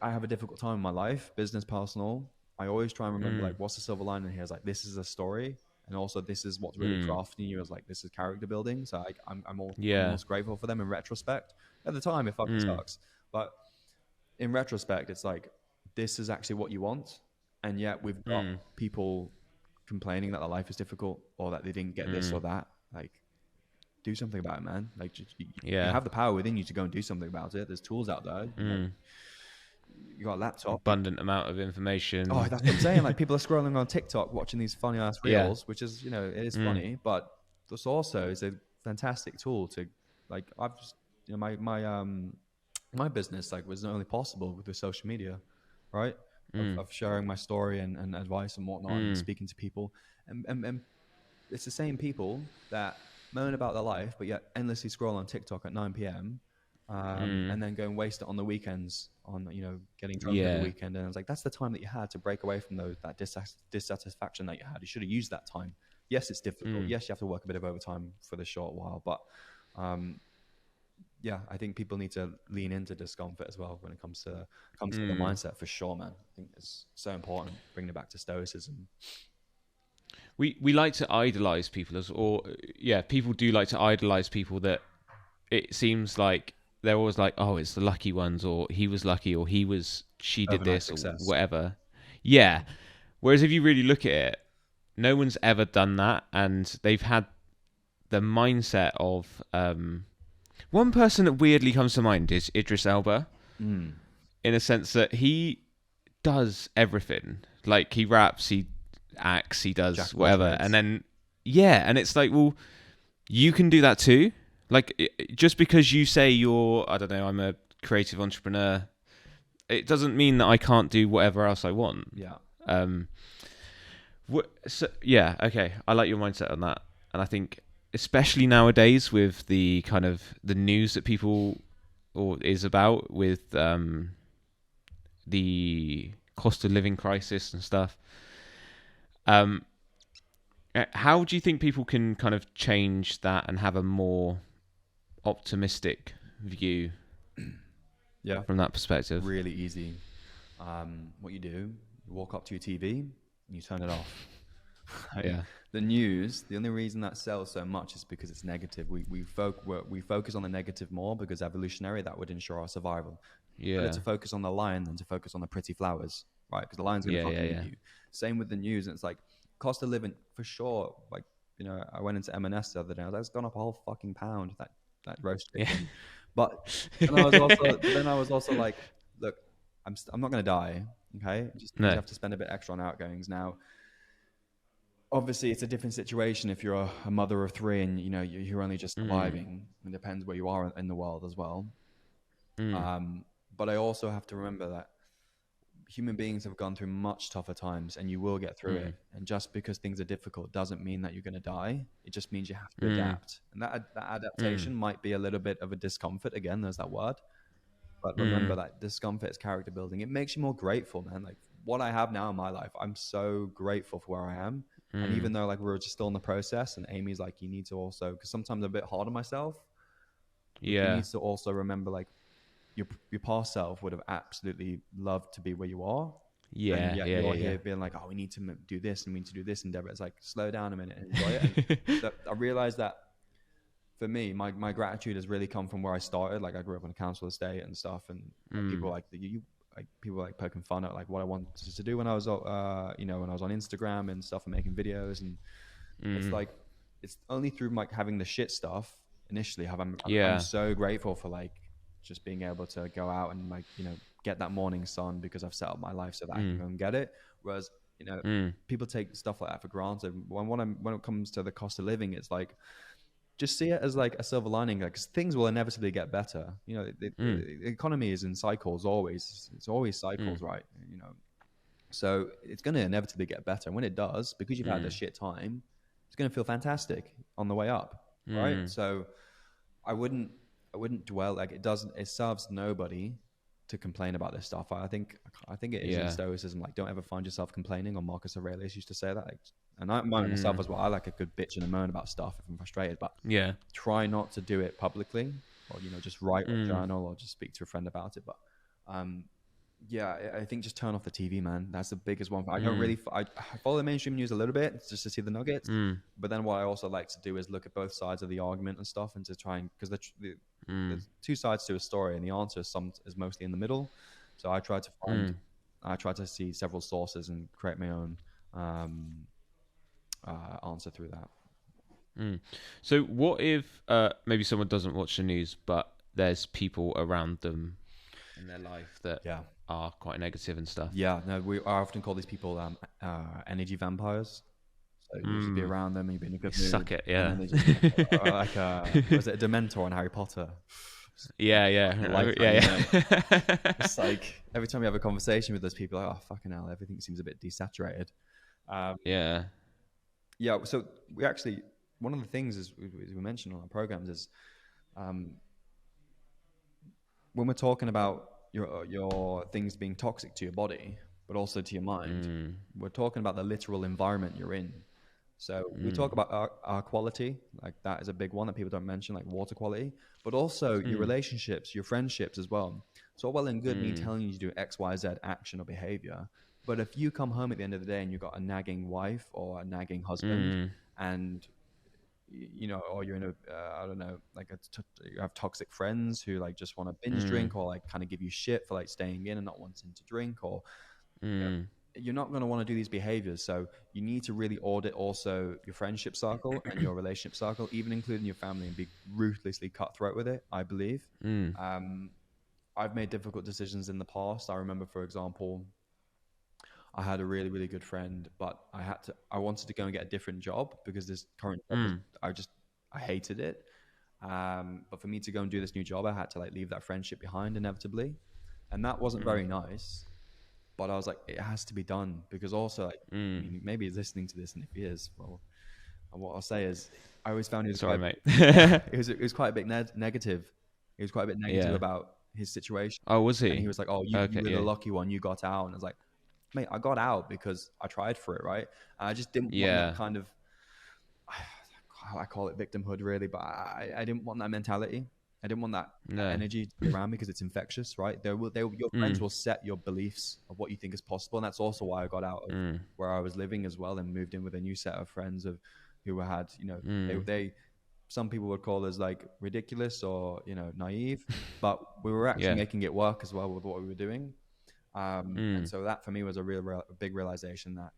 I have a difficult time in my life, business, personal, I always try and remember like, what's the silver lining here? Is like, this is a story, and also this is what's really crafting you as like, this is character building. So I'm almost grateful for them in retrospect. At the time, it fucking sucks, but in retrospect, it's like, this is actually what you want, and yet we've got people complaining that their life is difficult or that they didn't get this or that. Like, do something about it, man. Like, you have the power within you to go and do something about it. There's tools out there. You got a laptop. Abundant amount of information. Oh, that's what I'm saying. Like, people are scrolling on TikTok watching these funny ass reels, which is, you know, it is funny, but this also is a fantastic tool to, like, I've just, you know, my business like was only possible with the social media, right? Of sharing my story and advice and whatnot, and speaking to people, and it's the same people that moan about their life, but yet endlessly scroll on TikTok at 9 p.m. And then go and waste it on the weekends on, you know, getting drunk every weekend. And it's like, that's the time that you had to break away from that dissatisfaction that you had. You should have used that time. Yes, it's difficult. Yes, you have to work a bit of overtime for the short while, but yeah, I think people need to lean into discomfort as well when it comes to the mindset, for sure, man. I think it's so important, bringing it back to stoicism. We like to idolize people people do like to idolize people that it seems like they're always like, oh, it's the lucky ones, or he was lucky, or she did this, or whatever. Yeah. Whereas if you really look at it, no one's ever done that, and they've had the mindset of one person that weirdly comes to mind is Idris Elba, in a sense that he does everything. Like, he raps, he acts, he does whatever, and then and it's like, well, you can do that too. Like, just because you say I don't know, I'm a creative entrepreneur, it doesn't mean that I can't do whatever else I want. Okay, I like your mindset on that, and I think especially nowadays with the kind of the news that people is about with the cost of living crisis and stuff. How do you think people can kind of change that and have a more optimistic view from that perspective? Really easy. What you do, you walk up to your TV and you turn it off. The news, the only reason that sells so much is because it's negative. We focus on the negative more because evolutionary, that would ensure our survival. Better to focus on the lion than to focus on the pretty flowers, right? Because the lion's going to fucking eat you. Same with the news, and it's like cost of living for sure. Like, you know, I went into M&S the other day. I was like, it's gone up a whole fucking pound, that roast chicken. But then I was also like, look, I'm not going to die. Okay, just have to spend a bit extra on outgoings now. Obviously, it's a different situation if you're a mother of 3 and, you know, you're only just surviving. It depends where you are in the world as well. But I also have to remember that human beings have gone through much tougher times, and you will get through it. And just because things are difficult doesn't mean that you're going to die. It just means you have to adapt. And that adaptation might be a little bit of a discomfort. Again, there's that word. But remember that discomfort is character building. It makes you more grateful, man. Like, what I have now in my life, I'm so grateful for where I am. And even though, like, we're just still in the process, and Amy's like, you need to also, because sometimes I'm a bit hard on myself. You need to also remember, like, your past self would have absolutely loved to be where you are. And yet you're here being like, oh, we need to do this and we need to do this endeavor. It's like, slow down a minute and enjoy it. And I realized that for me, my gratitude has really come from where I started. Like, I grew up on a council estate and stuff, and people like people like poking fun at like what I wanted to do when I was when I was on Instagram and stuff and making videos, and it's like, it's only through like having the shit stuff initially I'm so grateful for like just being able to go out and, like, you know, get that morning sun because I've set up my life so that I can go and get it. Whereas, you know, people take stuff like that for granted. When it comes to the cost of living, it's like, just see it as like a silver lining, like, 'cause things will inevitably get better. You know, the economy is in cycles always. It's always cycles, right? You know, so it's going to inevitably get better. And when it does, because you've had a shit time, it's going to feel fantastic on the way up, right? So I wouldn't dwell, like, it serves nobody to complain about this stuff. I think it is in stoicism, like, don't ever find yourself complaining, or Marcus Aurelius used to say that, like, and I myself as well, I like a good bitch and a moan about stuff if I'm frustrated, but try not to do it publicly. or just write or journal or just speak to a friend about it. But yeah, I think just turn off the TV, man. That's the biggest one. I don't really. I follow the mainstream news a little bit just to see the nuggets. But then what I also like to do is look at both sides of the argument and stuff, and to try and, because there's two sides to a story, and the answer is mostly in the middle. So I try to find. I try to see several sources and create my own answer through that. So what if maybe someone doesn't watch the news, but there's people around them in their life that are quite negative and stuff? Yeah, no, I often call these people energy vampires. So you should be around them, you'd be in a good mood. Suck it, yeah. And then they just, like was it a Dementor in Harry Potter? Yeah. It's like every time you have a conversation with those people, like, oh fucking hell, everything seems a bit desaturated. Yeah. So we actually, one of the things is we mentioned on our programs is when we're talking about your things being toxic to your body, but also to your mind, we're talking about the literal environment you're in. So we talk about our quality, like that is a big one that people don't mention, like water quality, but also your relationships, your friendships as well. So well and good me telling you to do X, Y, Z action or behavior, but if you come home at the end of the day and you've got a nagging wife or a nagging husband, and or you're in a I don't know, like you have toxic friends who like just want to binge drink or like kind of give you shit for like staying in and not wanting to drink, or you're not going to want to do these behaviors. So you need to really audit also your friendship circle and your relationship circle, even including your family, and be ruthlessly cutthroat with it, I believe. I've made difficult decisions in the past. I remember, for example, I had a really, really good friend, but I wanted to go and get a different job because this current job, I hated it. But for me to go and do this new job, I had to like leave that friendship behind inevitably. And that wasn't very nice. But I was like, it has to be done, because also, like, I mean, maybe he's listening to this, and if he is, well, what I'll say is, I always found he was mate. it was quite a bit negative. He was quite a bit negative about his situation. Oh, was he? And he was like, "Oh, you were the lucky one. You got out." And I was like, "Mate, I got out because I tried for it, right? And I just didn't want that kind of, I call it victimhood, really, but I didn't want that mentality. I didn't want that energy to be around me because it's infectious, right? Your friends will set your beliefs of what you think is possible, and that's also why I got out of where I was living as well and moved in with a new set of friends who had, they some people would call us like ridiculous or naive, but we were actually making it work as well with what we were doing. And so that for me was a big realization that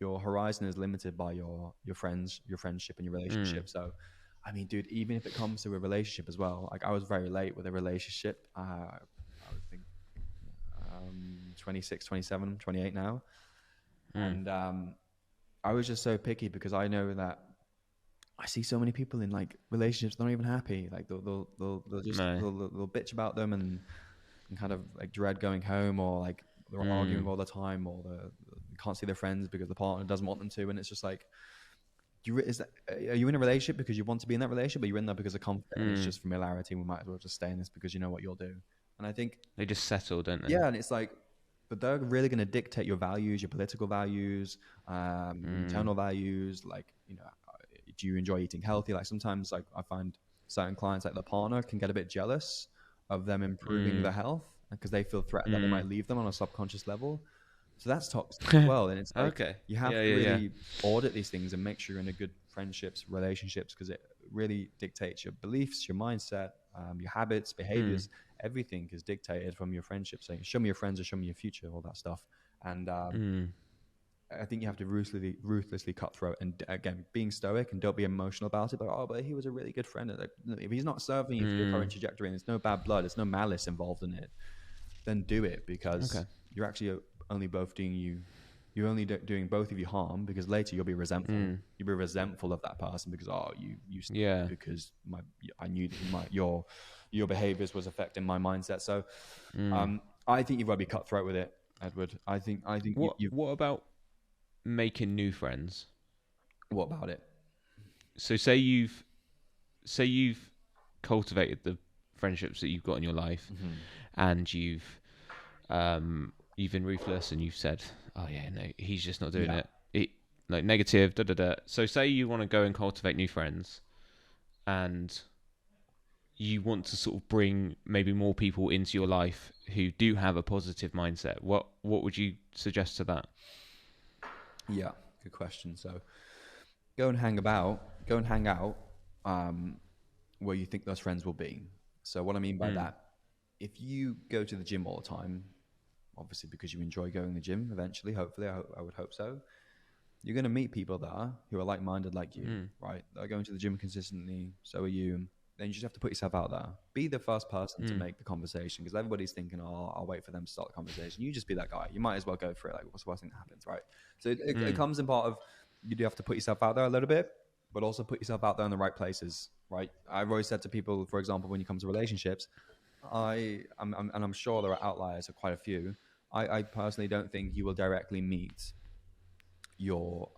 your horizon is limited by your friends, your friendship, and your relationship. So I mean, dude, even if it comes to a relationship as well, like I was very late with a relationship. I would think 26, 27, 28 now. And I was just so picky because I know that I see so many people in like relationships, they're not even happy. Like they'll bitch about them and kind of like dread going home, or like they're arguing all the time, or they can't see their friends because the partner doesn't want them to. And it's just like, are you in a relationship because you want to be in that relationship, or you're in there because of comfort and it's just familiarity, and we might as well just stay in this because you know what you'll do? And I think they just settle, don't they? Yeah, and it's like, but they're really going to dictate your values, your political values, internal values. Like, do you enjoy eating healthy? Like sometimes, like I find certain clients, like the partner can get a bit jealous of them improving their health because they feel threatened that they might leave them on a subconscious level. So that's toxic as well. And it's like, you have to really audit these things and make sure you're in a good friendships, relationships, because it really dictates your beliefs, your mindset, your habits, behaviors. Everything is dictated from your friendships. Saying, show me your friends or show me your future, all that stuff. And I think you have to ruthlessly cut through it. And again, being stoic and don't be emotional about it. But he was a really good friend. Like, if he's not serving you for your current trajectory and there's no bad blood, there's no malice involved in it, then do it, because you're actually only you're only doing both of you harm, because later you'll be resentful. You'll be resentful of that person because because I knew that your behaviors was affecting my mindset. So I think you've got to be cutthroat with it, Edward. I think what about making new friends? What about it? So say you've cultivated the friendships that you've got in your life, and you've been ruthless, and you've said, oh yeah, no, he's just not doing it. Like negative, So say you want to go and cultivate new friends, and you want to sort of bring maybe more people into your life who do have a positive mindset, what would you suggest to that? Yeah, good question. So go and hang out um, where you think those friends will be. So what I mean by Mm. that, if you go to the gym all the time, obviously because you enjoy going to the gym eventually, hopefully, I would hope so, you're going to meet people there who are like-minded like you, Mm. right? They're going to the gym consistently, so are you. Then you just have to put yourself out there. Be the first person to Mm. make the conversation, because everybody's thinking, oh, I'll wait for them to start the conversation. You just be that guy. You might as well go for it. Like, what's the worst thing that happens, right? So it Mm. comes in part of, you do have to put yourself out there a little bit, but also put yourself out there in the right places, right? I've always said to people, for example, when you come to relationships, and I'm sure there are outliers, or quite a few. I personally don't think you will directly meet your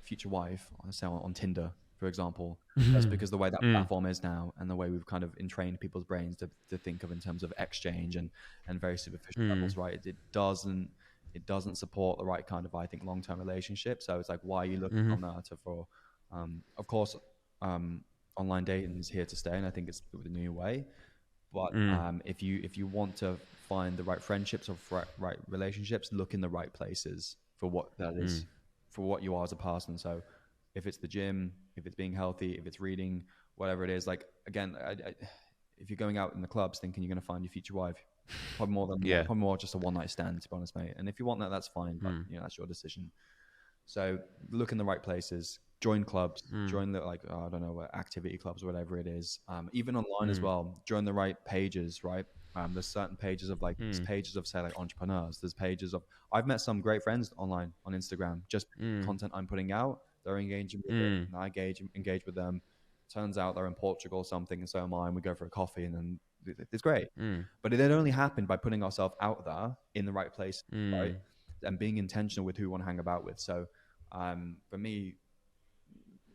future wife, say on Tinder, for example, just Mm. because the way that Mm. platform is now, and the way we've kind of entrained people's brains to think of in terms of exchange and very superficial Mm. levels, right? It doesn't support the right kind of, I think, long term relationship. So it's like, why are you looking Mhm. on that for? Of course, um, online dating is here to stay, and I think it's the new way. But Mm. if you want to find the right friendships or right relationships, look in the right places for what that Mm. is, for what you are as a person. So if it's the gym, if it's being healthy, if it's reading, whatever it is, like again, if you're going out in the clubs thinking you're going to find your future wife, probably more than that, Yeah. probably more just a one night stand, to be honest, mate. And if you want that, that's fine, but Mm. you know that's your decision. So look in the right places, join clubs, Mm. join the like I don't know activity clubs, whatever it is. Even online as Mm. well, join the right pages, right? There's certain pages of like there's Mm. pages of say like entrepreneurs. There's pages of I've met some great friends online on Instagram just because of the Mm. content I'm putting out. They're engaging with it, Mm. and I engage with them. Turns out they're in Portugal or something, and so am I. And we go for a coffee, and then it's great. Mm. But it only happened by putting ourselves out there in the right place, right? Mm. And being intentional with who we want to hang about with. So for me,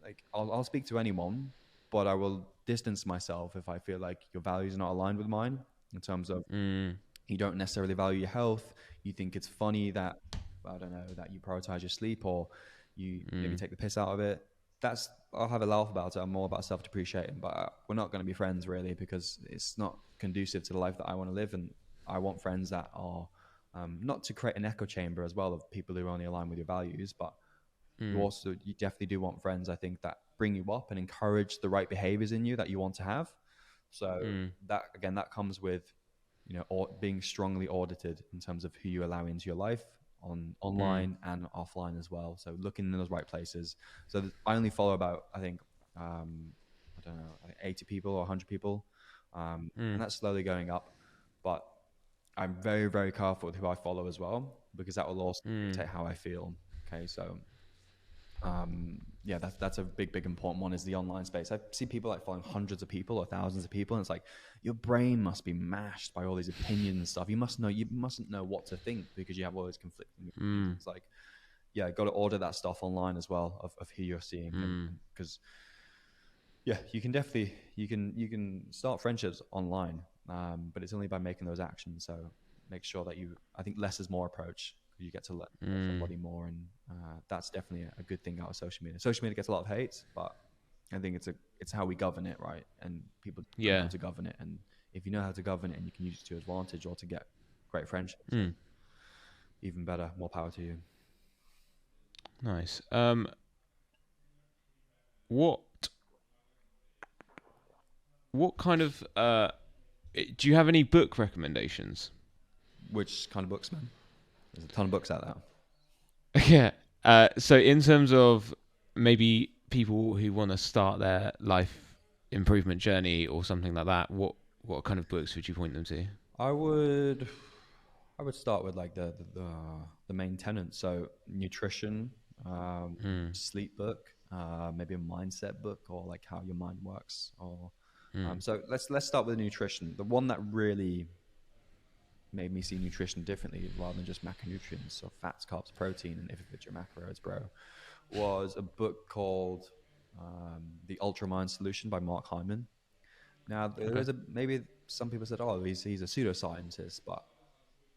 like I'll speak to anyone, but I will distance myself if I feel like your values are not aligned with mine in terms of Mm. you don't necessarily value your health. You think it's funny that I don't know that you prioritize your sleep or you maybe Mm. take the piss out of it. That's I'll have a laugh about it. I'm more about self depreciating, but we're not going to be friends really because it's not conducive to the life that I want to live, and I want friends that are not to create an echo chamber as well of people who only align with your values, but Mm. you definitely do want friends, I think, that bring you up and encourage the right behaviors in you that you want to have. So Mm. that again, that comes with or being strongly audited in terms of who you allow into your life on Mm. online and offline as well. So looking in those right places. So I only follow about I think I don't know, I think 80 people or 100 people, and Mm. that's slowly going up. But I'm very very careful with who I follow as well because that will also Mm. dictate how I feel. Okay, so yeah, that's a big important one is the online space. I see people like following hundreds of people or thousands of people, and it's like your brain must be mashed by all these opinions and stuff. You mustn't know what to think because you have all these conflicting opinions. Mm. It's like, yeah, got to order that stuff online as well of who you're seeing, and Mm. because yeah, you can definitely you can start friendships online, but it's only by making those actions. So make sure that I think less is more approach. You get to know Mm. somebody more, and that's definitely a good thing out of social media. Social media gets a lot of hate, but I think it's how we govern it, right? And people don't know how Yeah. to govern it, and if you know how to govern it and you can use it to your advantage or to get great friendships, then Mm. even better, more power to you. Nice. What what kind of do you have any book recommendations? Which kind of books, man? There's a ton of books out there. Yeah. So in terms of maybe people who want to start their life improvement journey or something like that, what kind of books would you point them to? I would I would start with like the main tenants. So nutrition, Mm. sleep book, maybe a mindset book, or like how your mind works. Or Mm. so let's start with nutrition. The one that really made me see nutrition differently, rather than just macronutrients, so fats, carbs, protein, and if it's your macros, bro, was a book called The Ultra Mind Solution by Mark Hyman. Now there Okay. is a maybe some people said, oh, he's a pseudoscientist, but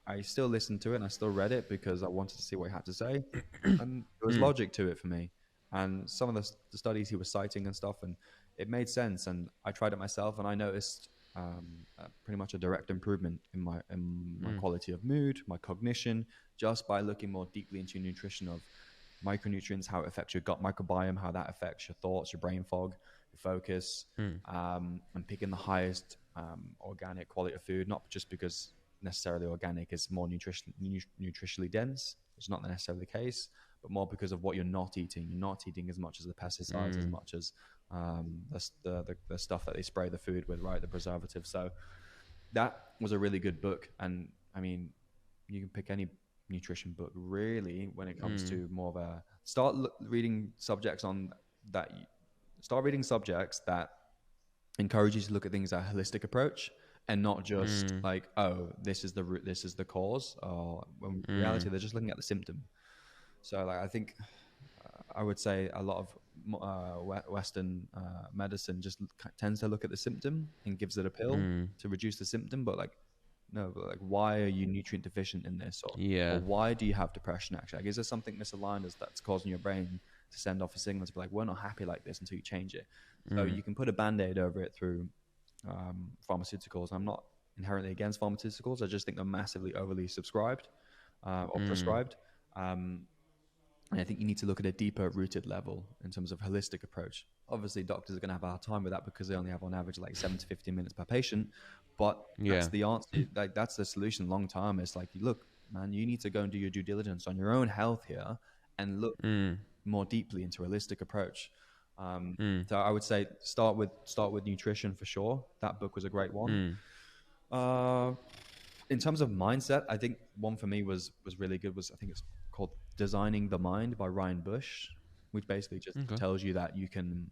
I still listened to it and I still read it because I wanted to see what he had to say, and there was Mm. logic to it for me. And some of the studies he was citing and stuff, and it made sense, and I tried it myself, and I noticed pretty much a direct improvement in my quality of mood, my cognition, just by looking more deeply into nutrition of micronutrients, how it affects your gut microbiome, how that affects your thoughts, your brain fog, your focus, and picking the highest organic quality of food, not just because necessarily organic is more nutritionally dense. It's not necessarily the case, but more because of what you're not eating. You're not eating as much as the pesticides, as much as the stuff that they spray the food with, right? The preservatives. So that was a really good book. And I mean, you can pick any nutrition book really when it comes to more of a reading subjects that encourage you to look at things at a holistic approach, and not just like, oh, this is the root, this is the cause, or when in reality they're just looking at the symptom. So like I think I would say a lot of Western medicine just tends to look at the symptom and gives it a pill to reduce the symptom, but like, no, but like, why are you nutrient deficient in this, or why do you have depression? Actually, like, is there something misaligned that's causing your brain to send off a signal to be like, we're not happy like this until you change it. So you can put a band-aid over it through pharmaceuticals. I'm not inherently against pharmaceuticals. I just think they're massively overly subscribed or prescribed. And I think you need to look at a deeper rooted level in terms of holistic approach. Obviously, doctors are going to have a hard time with that because they only have on average like 7 to 15 minutes per patient. But that's the answer. Like, that's the solution long term. It's like, look, man, you need to go and do your due diligence on your own health here and look more deeply into a holistic approach. So I would say start with nutrition for sure. That book was a great one. In terms of mindset, I think one for me was really good. I think it's called Designing the Mind by Ryan Bush, which basically just tells you that you can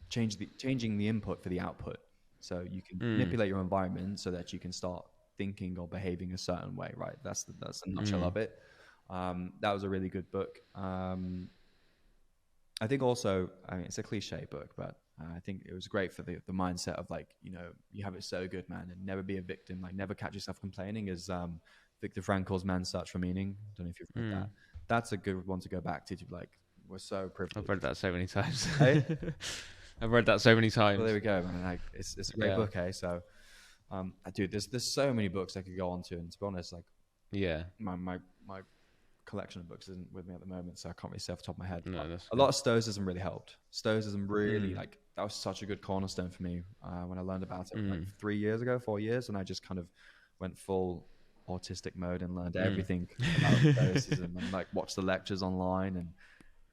changing the input for the output. So you can manipulate your environment so that you can start thinking or behaving a certain way, right? That's the nutshell of it. That was a really good book. I think also, I mean, it's a cliche book, but I think it was great for the mindset of like, you have it so good, man, and never be a victim, like never catch yourself complaining, is Viktor Frankl's Man's Search for Meaning. I don't know if you've read that. That's a good one to go back to like, we're so privileged. I've read that so many times. Hey? I've read that so many times. Well, there we go, man. Like, it's a great book, eh? So, dude, there's so many books I could go on to, and to be honest, like, my collection of books isn't with me at the moment, so I can't really say off the top of my head. No, a lot of Stoicism really helped. Stoicism really, like, that was such a good cornerstone for me when I learned about it like 4 years, and I just kind of went full autistic mode and learned everything about Stoicism, and like watched the lectures online and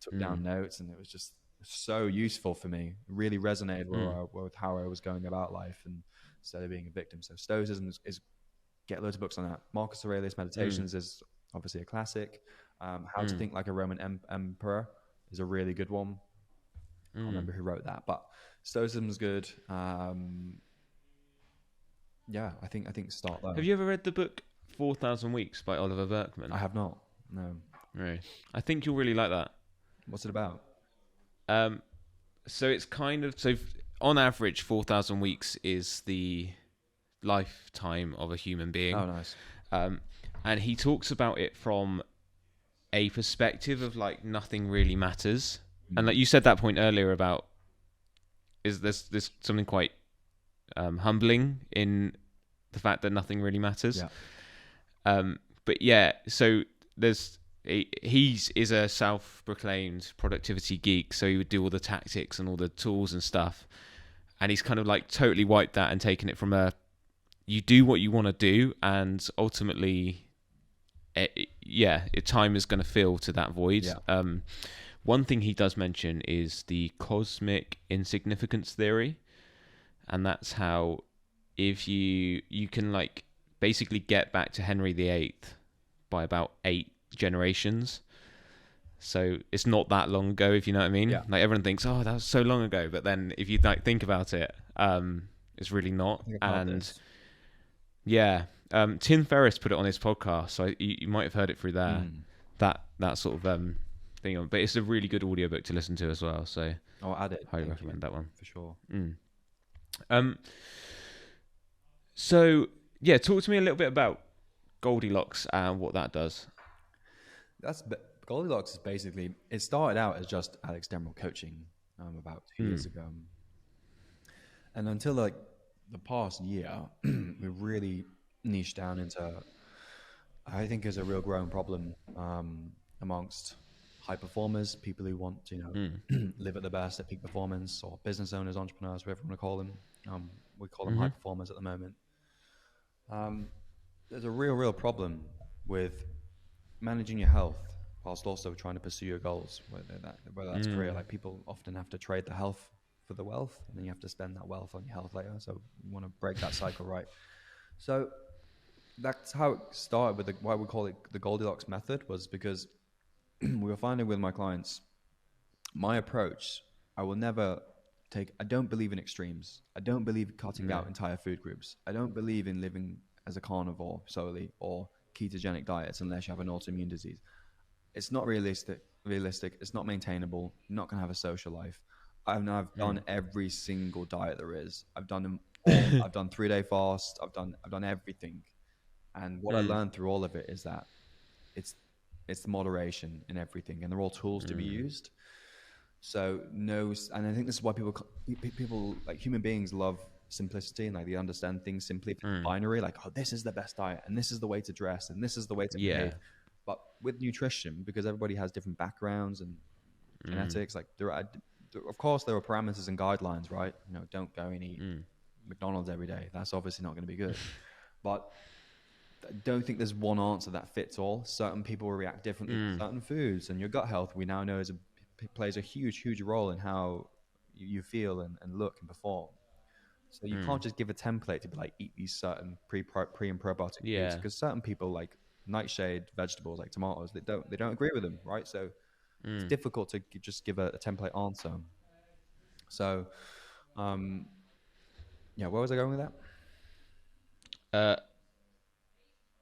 took down notes, and it was just so useful for me. It really resonated with how I was going about life, and instead of being a victim. So Stoicism is get loads of books on that. Marcus Aurelius Meditations is obviously a classic. How to Think Like a Roman Emperor is a really good one. I can't remember who wrote that, but Stoicism is good. Yeah, I think start there. Have you ever read the book 4,000 Weeks by Oliver Burkeman? I have not. No. Right. I think you'll really like that. What's it about? So it's kind of, on average, 4,000 weeks is the lifetime of a human being. Oh, nice. And he talks about it from a perspective of like nothing really matters. And like you said that point earlier about, is there's something quite humbling in the fact that nothing really matters. Yeah. But yeah, so he is a self-proclaimed productivity geek, so he would do all the tactics and all the tools and stuff, and he's kind of like totally wiped that and taken it from you do what you want to do, and ultimately time is going to fill to that void. One thing he does mention is the cosmic insignificance theory, and that's how if you can like basically get back to Henry VIII by about 8 generations. So it's not that long ago, if you know what I mean. Yeah. Like everyone thinks, oh, that was so long ago, but then if you like think about it, it's really not. And Tim Ferriss put it on his podcast, so you might have heard it through there. That sort of thing. But it's a really good audiobook to listen to as well. So I'll add it. Highly recommend that one for sure. So yeah, talk to me a little bit about Goldilox and what that does. Goldilox is basically, it started out as just Alex Demirel coaching about 2 years ago. And until like the past year, we've really niched down into, I think, is a real growing problem amongst high performers, people who want to, live at the best at peak performance, or business owners, entrepreneurs, whatever you want to call them. We call them high performers at the moment. There's a real problem with managing your health whilst also trying to pursue your goals, whether that's career. Like, people often have to trade the health for the wealth, and then you have to spend that wealth on your health later. So you want to break that cycle, right? So that's how it started with why we call it the Goldilox method, was because we were finding with my clients, my approach, I don't believe in extremes. I don't believe in cutting out entire food groups. I don't believe in living as a carnivore solely, or ketogenic diets, unless you have an autoimmune disease. It's not realistic. It's not maintainable. You're not going to have a social life. I've done every single diet there is. I've done them all. I've done 3-day fast. I've done everything. And what I learned through all of it is that it's the moderation in everything, and they're all tools to be used. So and I think this is why people like human beings love simplicity, and like they understand things simply. Binary, like, oh, this is the best diet, and this is the way to dress, and this is the way to behave. But with nutrition, because everybody has different backgrounds and genetics, like of course there are parameters and guidelines, right? Don't go and eat McDonald's every day. That's obviously not going to be good. But I don't think there's one answer that fits all. Certain people will react differently to certain foods, and your gut health, we now know, plays a huge role in how you feel and look and perform. So you can't just give a template to be like, eat these certain pre and probiotic foods, because certain people like nightshade vegetables like tomatoes, they don't agree with them, right? So it's difficult to just give a template answer. So where was I going with that?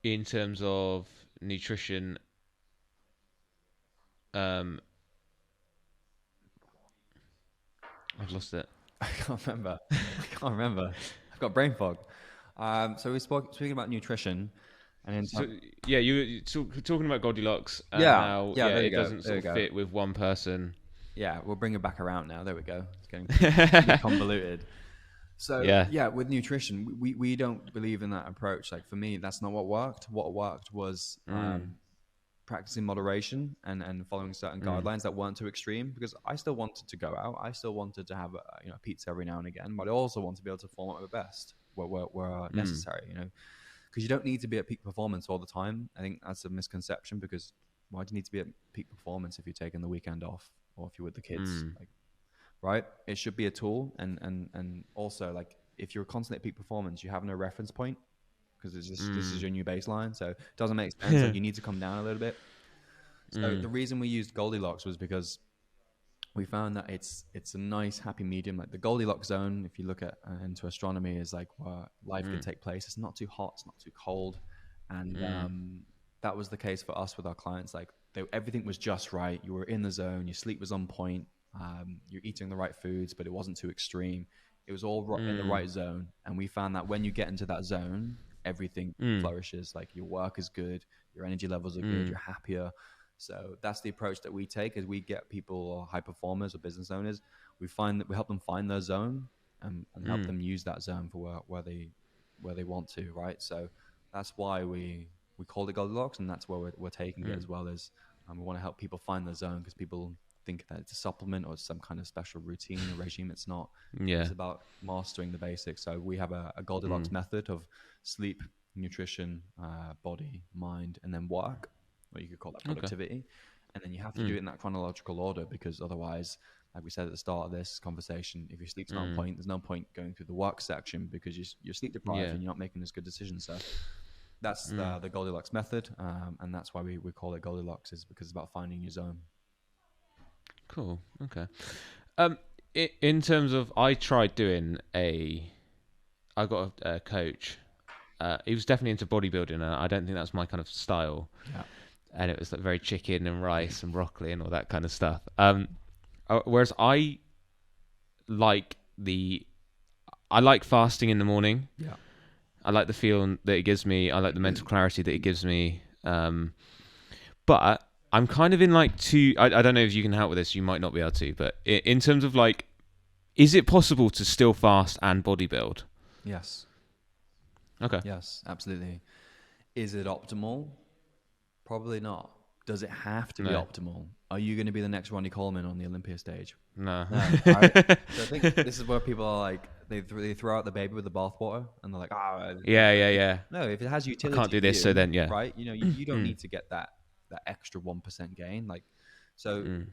In terms of nutrition, I've lost it. I can't remember. I've got brain fog. So we're speaking about nutrition, and you were talking about Goldilocks. And it doesn't sort of fit with one person. Yeah, we'll bring it back around now. There we go. It's getting convoluted. So with nutrition, we don't believe in that approach. Like, for me, that's not what worked. What worked was practicing moderation and following certain guidelines that weren't too extreme, because I still wanted to go out. I still wanted to have a pizza every now and again, but I also want to be able to perform at my best where necessary, because you don't need to be at peak performance all the time. I think that's a misconception, because why do you need to be at peak performance if you're taking the weekend off, or if you're with the kids? Right? It should be a tool, and also, like, if you're constantly at peak performance, you have no reference point, because this is your new baseline, so it doesn't make sense. Like, you need to come down a little bit. So the reason we used Goldilox was because we found that it's a nice happy medium. Like, the Goldilox zone, if you look at into astronomy, is like where life can take place. It's not too hot, it's not too cold, and that was the case for us with our clients. Like, everything was just right. You were in the zone, your sleep was on point. You're eating the right foods, but it wasn't too extreme. It was all in the right zone. And we found that when you get into that zone, everything flourishes. Like, your work is good, your energy levels are good, you're happier. So that's the approach that we take, as we get people, or high performers or business owners. We help them find their zone and help them use that zone for where they want to, right? So that's why we call it Goldilocks, and that's where we're taking it, as well as we want to help people find their zone, because people think that it's a supplement or some kind of special routine or regime. It's not. It's about mastering the basics. So we have a Goldilocks method of sleep, nutrition, body, mind, and then work, or you could call that productivity. And then you have to do it in that chronological order, because otherwise, like we said at the start of this conversation, if your sleep's not on point, there's no point going through the work section, because you're sleep deprived and you're not making as good decisions. So that's the Goldilocks method, and that's why we call it Goldilocks, is because it's about finding your zone. Cool. Okay. In terms of, I tried doing I got a coach. He was definitely into bodybuilding, and I don't think that's my kind of style. Yeah. And it was like very chicken and rice and broccoli and all that kind of stuff. Whereas I like fasting in the morning. Yeah. I like the feeling that it gives me. I like the mental clarity that it gives me. But I'm kind of in like two. I don't know if you can help with this. You might not be able to. But in terms of like Is it possible to still fast and bodybuild? Yes. Okay. Yes, absolutely. Is it optimal? Probably not. Does it have to be No. optimal? Are you going to be the next Ronnie Coleman on the Olympia stage? No. No, right? So I think this is where people are like, they throw out the baby with the bathwater, and they're like, Yeah. no, if it has I utility can't do for this, so you, then yeah. right? You don't need to get that extra 1% gain. Like, so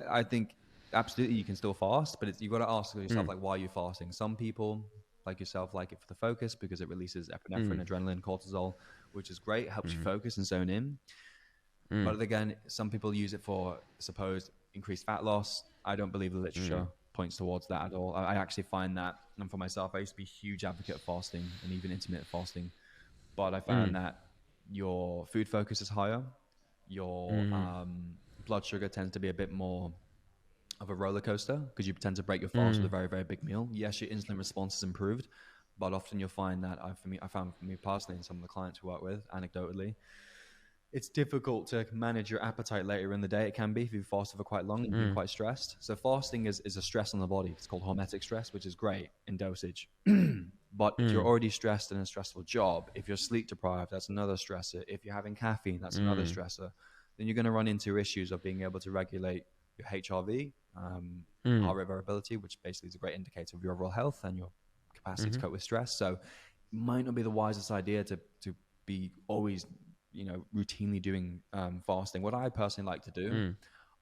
I think absolutely you can still fast, but you got to ask yourself, like, why are you fasting? Some people like yourself like it for the focus because it releases epinephrine, adrenaline, cortisol, which is great, helps you focus and zone in. But again, some people use it for supposed increased fat loss. I don't believe the literature points towards that at all. I actually find that, and for myself, I used to be a huge advocate of fasting and even intermittent fasting. But I found that your food focus is higher. Your blood sugar tends to be a bit more of a roller coaster because you tend to break your fast with a very, very big meal. Yes, your insulin response is improved, but often you'll find that I found for me personally and some of the clients who work with, anecdotally, it's difficult to manage your appetite later in the day. It can be if you fasted for quite long and you're quite stressed. So fasting is a stress on the body. It's called hormetic stress, which is great in dosage. But if you're already stressed in a stressful job, if you're sleep deprived, that's another stressor. If you're having caffeine, that's another stressor. Then you're going to run into issues of being able to regulate your HRV, heart rate variability, which basically is a great indicator of your overall health and your capacity to cope with stress. So it might not be the wisest idea to be always routinely doing fasting. What I personally like to do,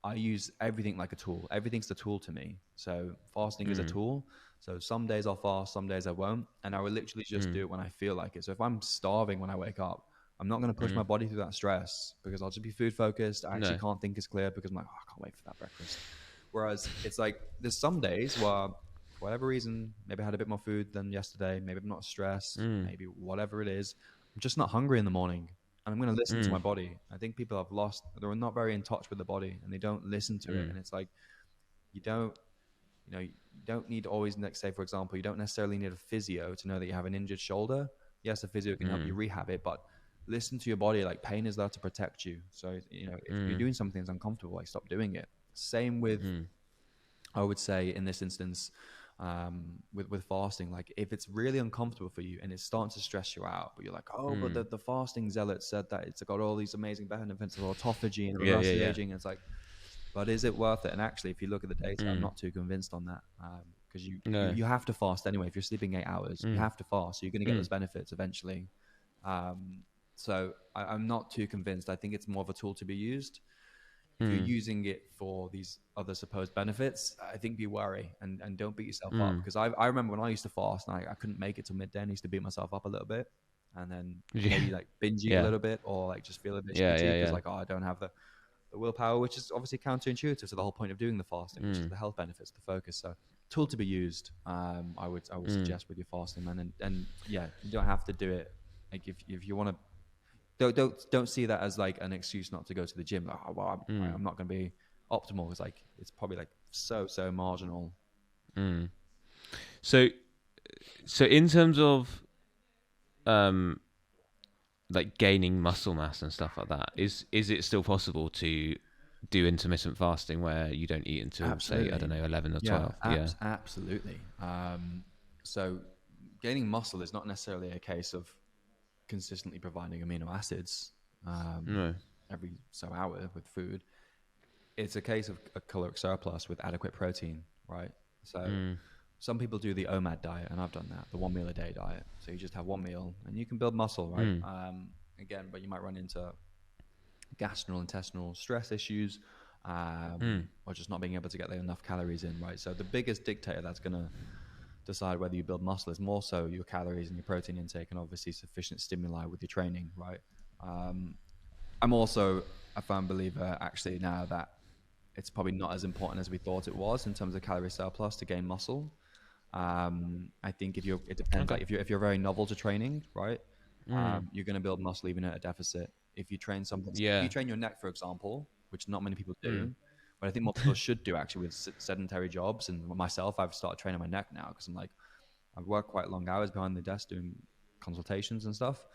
I use everything like a tool. Everything's the tool to me. So fasting is a tool. So some days I'll fast, some days I won't, and I will literally just do it when I feel like it. So if I'm starving when I wake up, I'm not going to push my body through that stress because I'll just be food focused. I actually can't think as clear because I'm like, oh, I can't wait for that breakfast. Whereas it's like there's some days where, for whatever reason, maybe I had a bit more food than yesterday. Maybe I'm not stressed. Maybe whatever it is, I'm just not hungry in the morning. And I'm going to listen to my body. I think people have lost, they're not very in touch with the body and they don't listen to it. And it's like, you don't need always, say, for example, you don't necessarily need a physio to know that you have an injured shoulder. Yes, a physio can help you rehab it, but listen to your body. Like, pain is there to protect you. So, if you're doing something that's uncomfortable, like, stop doing it. Same with, I would say in this instance, with fasting, like if it's really uncomfortable for you and it's starting to stress you out, but you're like, oh, but the fasting zealot said that it's got all these amazing benefits of autophagy and reverse aging. And it's like, but is it worth it? And actually, if you look at the data, I'm not too convinced on that because you have to fast anyway. If you're sleeping 8 hours, you have to fast. So you're going to get those benefits eventually. So I'm not too convinced. I think it's more of a tool to be used. If you're using it for these other supposed benefits, I think be wary and don't beat yourself up. Because I remember when I used to fast and I couldn't make it till midday, and I used to beat myself up a little bit and then maybe like binge eat a little bit or like just feel a bit shitty because like, oh, I don't have the willpower, which is obviously counterintuitive to the whole point of doing the fasting, which is the health benefits, the focus. So tool to be used, I would suggest with your fasting, man. And yeah, you don't have to do it. Like if you want to, don't see that as like an excuse not to go to the gym. Like, oh, well, I'm not going to be optimal. It's like it's probably like so marginal. So in terms of like gaining muscle mass and stuff like that, is it still possible to do intermittent fasting where you don't eat until say, I don't know, 11 or 12? Absolutely. So gaining muscle is not necessarily a case of consistently providing amino acids every so hour with food. It's a case of a caloric surplus with adequate protein, right? So some people do the OMAD diet, and I've done that, the 1 meal a day diet. So you just have one meal and you can build muscle, right? Again, but you might run into gastrointestinal stress issues or just not being able to get enough calories in, right? So the biggest dictator that's going to decide whether you build muscle is more so your calories and your protein intake and obviously sufficient stimuli with your training, right? I'm also a firm believer actually now that it's probably not as important as we thought it was in terms of calorie surplus to gain muscle. I think it depends. Like if you're very novel to training, right? You're going to build muscle even at a deficit. If you train something, if you train your neck, for example, which not many people do, but I think more people should do actually with sedentary jobs. And myself, I've started training my neck now because I'm like, I've worked quite long hours behind the desk doing consultations and stuff.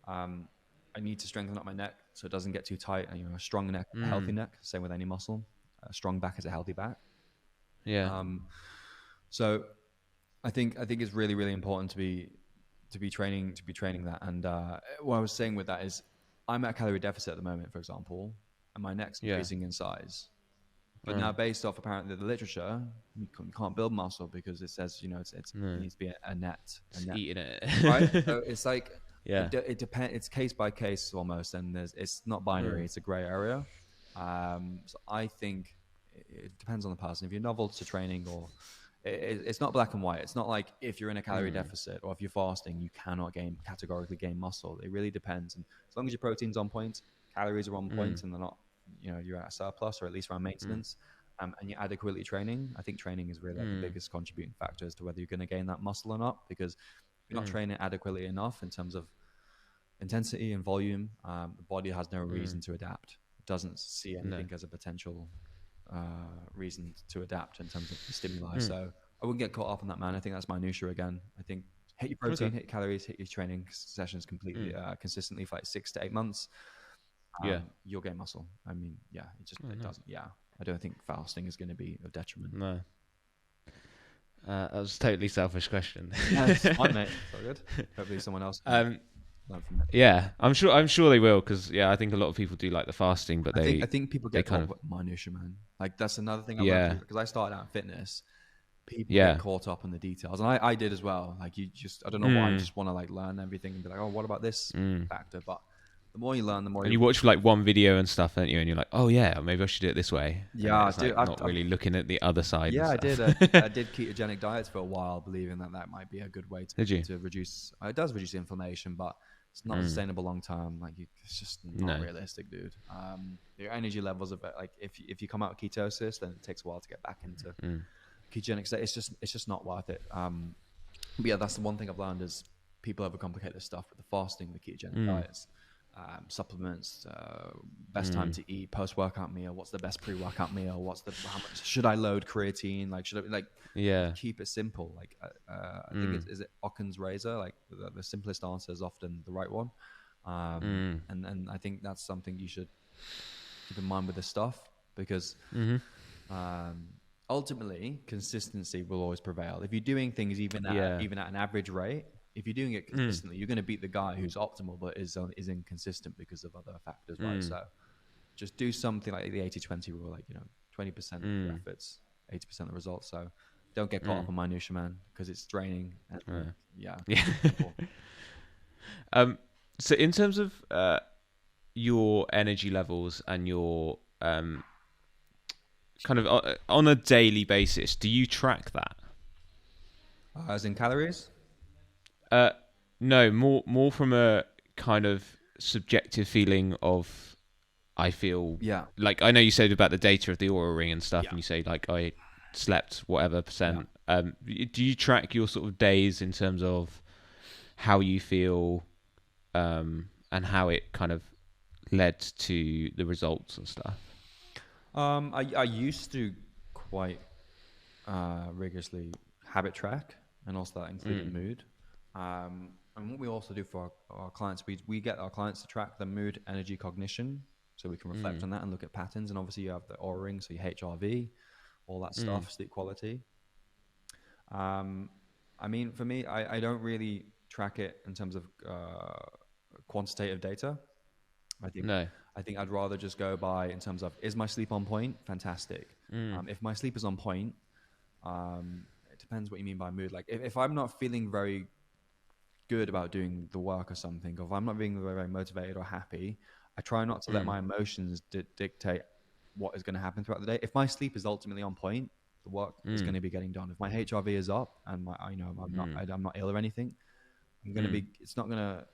I need to strengthen up my neck so it doesn't get too tight. And, a strong neck, a healthy neck. Same with any muscle. A strong back is a healthy back. Yeah. So I think it's really, really important to be training that. And what I was saying with that is, I'm at a calorie deficit at the moment, for example, and my neck's Yeah. increasing in size. But now, based off apparently the literature, you can't build muscle because it says, it needs to be a net, Just eating it. right? So it's like Yeah. it depends. It's case by case almost, and it's not binary. It's a gray area. So I think it depends on the person. If you're novel to training, or it's not black and white. It's not like if you're in a calorie deficit or if you're fasting, you cannot categorically gain muscle. It really depends. And as long as your protein's on point, calories are on point, and they're not, you're at a surplus or at least around maintenance, and you're adequately training, I think training is really like the biggest contributing factor as to whether you're going to gain that muscle or not. Because if you're not training adequately enough in terms of intensity and volume, the body has no reason to adapt. It doesn't see anything as a potential reason to adapt in terms of the stimuli. So I wouldn't get caught up on that, man. I think that's minutia again. I think hit your protein, hit calories, hit your training sessions completely consistently for like 6 to 8 months. You'll gain muscle. I mean, it doesn't. Yeah, I don't think fasting is going to be a detriment. No. That was a totally selfish question. It's fine, mate. It's all good. Hopefully someone else can learn from it. Yeah, I'm sure they will, because I think a lot of people do like the fasting, but I think people get caught up with minutia, man. Like that's another thing I learned, because I started out in fitness. People get caught up in the details, and I did as well. Like I don't know why, I just want to like learn everything and be like, oh, what about this factor? But the more you learn, the more you watch like one video and stuff, don't you? And you're like, oh yeah, maybe I should do it this way. Yeah, it's like not really looking at the other side. Yeah, I did. I did ketogenic diets for a while, believing that might be a good way to reduce. It does reduce inflammation, but it's not sustainable long term. Like it's just not realistic, dude. Your energy levels of like if you come out of ketosis, then it takes a while to get back into ketogenic state. It's just not worth it. But yeah, that's the one thing I've learned is people overcomplicate this stuff with the fasting, the ketogenic diets. Supplements, best time to eat, post-workout meal, what's the best pre-workout meal, how much should I load creatine, like should I keep it simple. Like I think is it Occam's razor, like the simplest answer is often the right one. And I think that's something you should keep in mind with this stuff, because ultimately consistency will always prevail. If you're doing things even at an average rate, if you're doing it consistently, you're going to beat the guy who's optimal but is inconsistent because of other factors, right? So just do something like the 80-20 rule, like 20% of your efforts, 80% of the results. So don't get caught up on minutia, man, because it's draining. And, So in terms of your energy levels and your kind of on a daily basis, do you track that? As in calories? No, more from a kind of subjective feeling of, I feel like, I know you said about the data of the Oura Ring and stuff, and you say like I slept whatever percent. Do you track your sort of days in terms of how you feel, and how it kind of led to the results and stuff? I used to quite rigorously habit track, and also that included mood. And what we also do for our clients, we get our clients to track their mood, energy, cognition, so we can reflect on that and look at patterns. And obviously you have the Oura Ring, so your HRV, all that stuff, sleep quality. I mean, for me, I don't really track it in terms of quantitative data. I think I'd rather just go by in terms of, is my sleep on point? Fantastic. If my sleep is on point, it depends what you mean by mood. Like if I'm not feeling very good about doing the work or something, or if I'm not being very, very motivated or happy, I try not to let my emotions dictate what is going to happen throughout the day. If my sleep is ultimately on point, the work is going to be getting done. If my HRV is up and I'm not ill or anything, I'm going to be. It's not going to.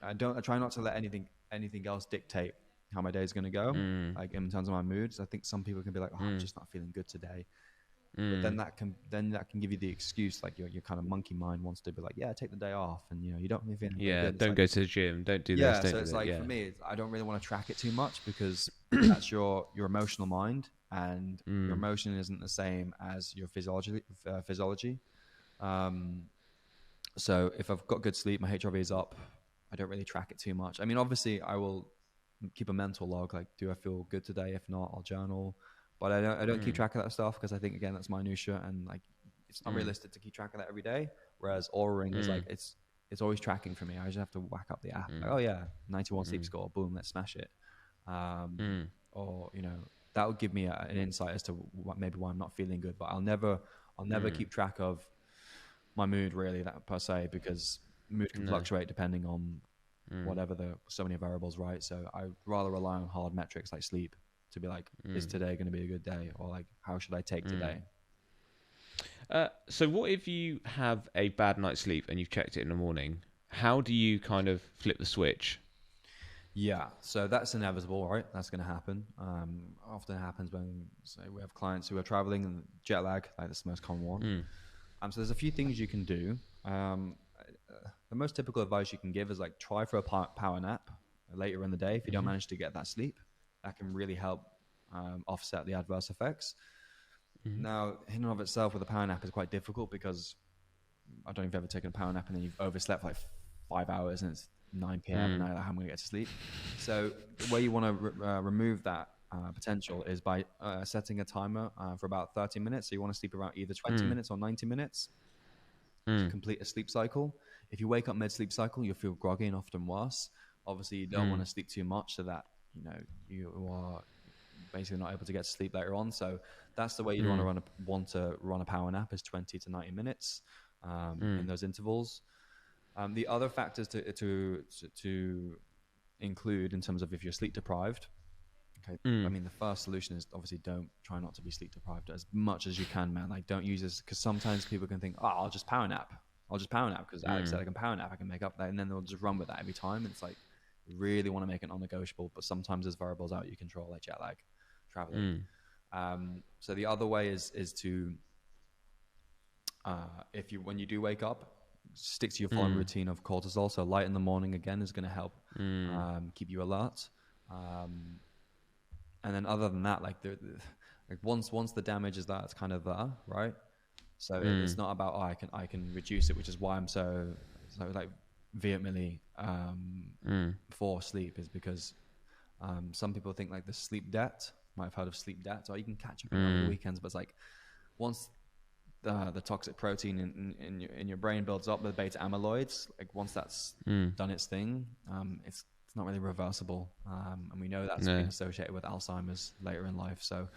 I try not to let anything else dictate how my day is going to go. Like in terms of my moods, I think some people can be like, I'm just not feeling good today. But then that can give you the excuse, like your kind of monkey mind wants to be like, take the day off, and you don't really feel good. Don't go to the gym, don't do this. So it's like for me, I don't really want to track it too much, because that's your emotional mind, and your emotion isn't the same as your physiology. So if I've got good sleep, my HRV is up, I don't really track it too much. I mean, obviously I will keep a mental log, like, do I feel good today? If not, I'll journal. But I don't keep track of that stuff, because I think, again, that's minutia, and like it's not realistic to keep track of that every day. Whereas Aura Ring is like it's always tracking for me. I just have to whack up the app. Like, oh yeah, 91 sleep score. Boom, let's smash it. Or that would give me an insight as to maybe why I'm not feeling good. But I'll never keep track of my mood really, that per se, because mood can fluctuate depending on whatever so many variables, right? So I'd rather rely on hard metrics like sleep to be like, is today going to be a good day, or like, how should I take today? So what if you have a bad night's sleep and you've checked it in the morning? How do you kind of flip the switch? Yeah, so that's inevitable, right? That's going to happen. Often it happens when, say, we have clients who are traveling and jet lag, like that's the most common one. So there's a few things you can do. The most typical advice you can give is like try for a power nap later in the day if you don't manage to get that sleep. That can really help offset the adverse effects. Now, in and of itself with a power nap is quite difficult because I don't know if you've ever taken a power nap and then you've overslept for like 5 hours and it's 9 p.m. and now like, how am I going to get to sleep? So the way you want to remove that potential is by setting a timer for about 30 minutes. So you want to sleep around either 20 minutes or 90 minutes to complete a sleep cycle. If you wake up mid-sleep cycle, you'll feel groggy and often worse. Obviously, you don't want to sleep too much so that you are basically not able to get to sleep later on. So that's the way you want to run a power nap, is 20 to 90 minutes in those intervals. The other factors to include in terms of if you're sleep deprived, I mean, the first solution is obviously try not to be sleep deprived as much as you can, man. Like, don't use this, because sometimes people can think, oh, I'll just power nap because Alex said I can power nap, I can make up that, and then they'll just run with that every time. And it's like, you really want to make it non-negotiable, but sometimes there's variables out you control, like jet lag, traveling. So the other way is to when you do wake up, stick to your following routine of cortisol. So light in the morning again is going to help keep you alert. And then other than that, like once the damage is there, it's kind of there, right? So it's not about I can reduce it, which is why I'm so like vehemently for sleep, is because some people think like the sleep debt. Might have heard of sleep debt, so you can catch up on the weekends, but it's like once the toxic protein in your brain builds up, the beta amyloids, like once that's done its thing, it's not really reversible, and we know that's been associated with Alzheimer's later in life. So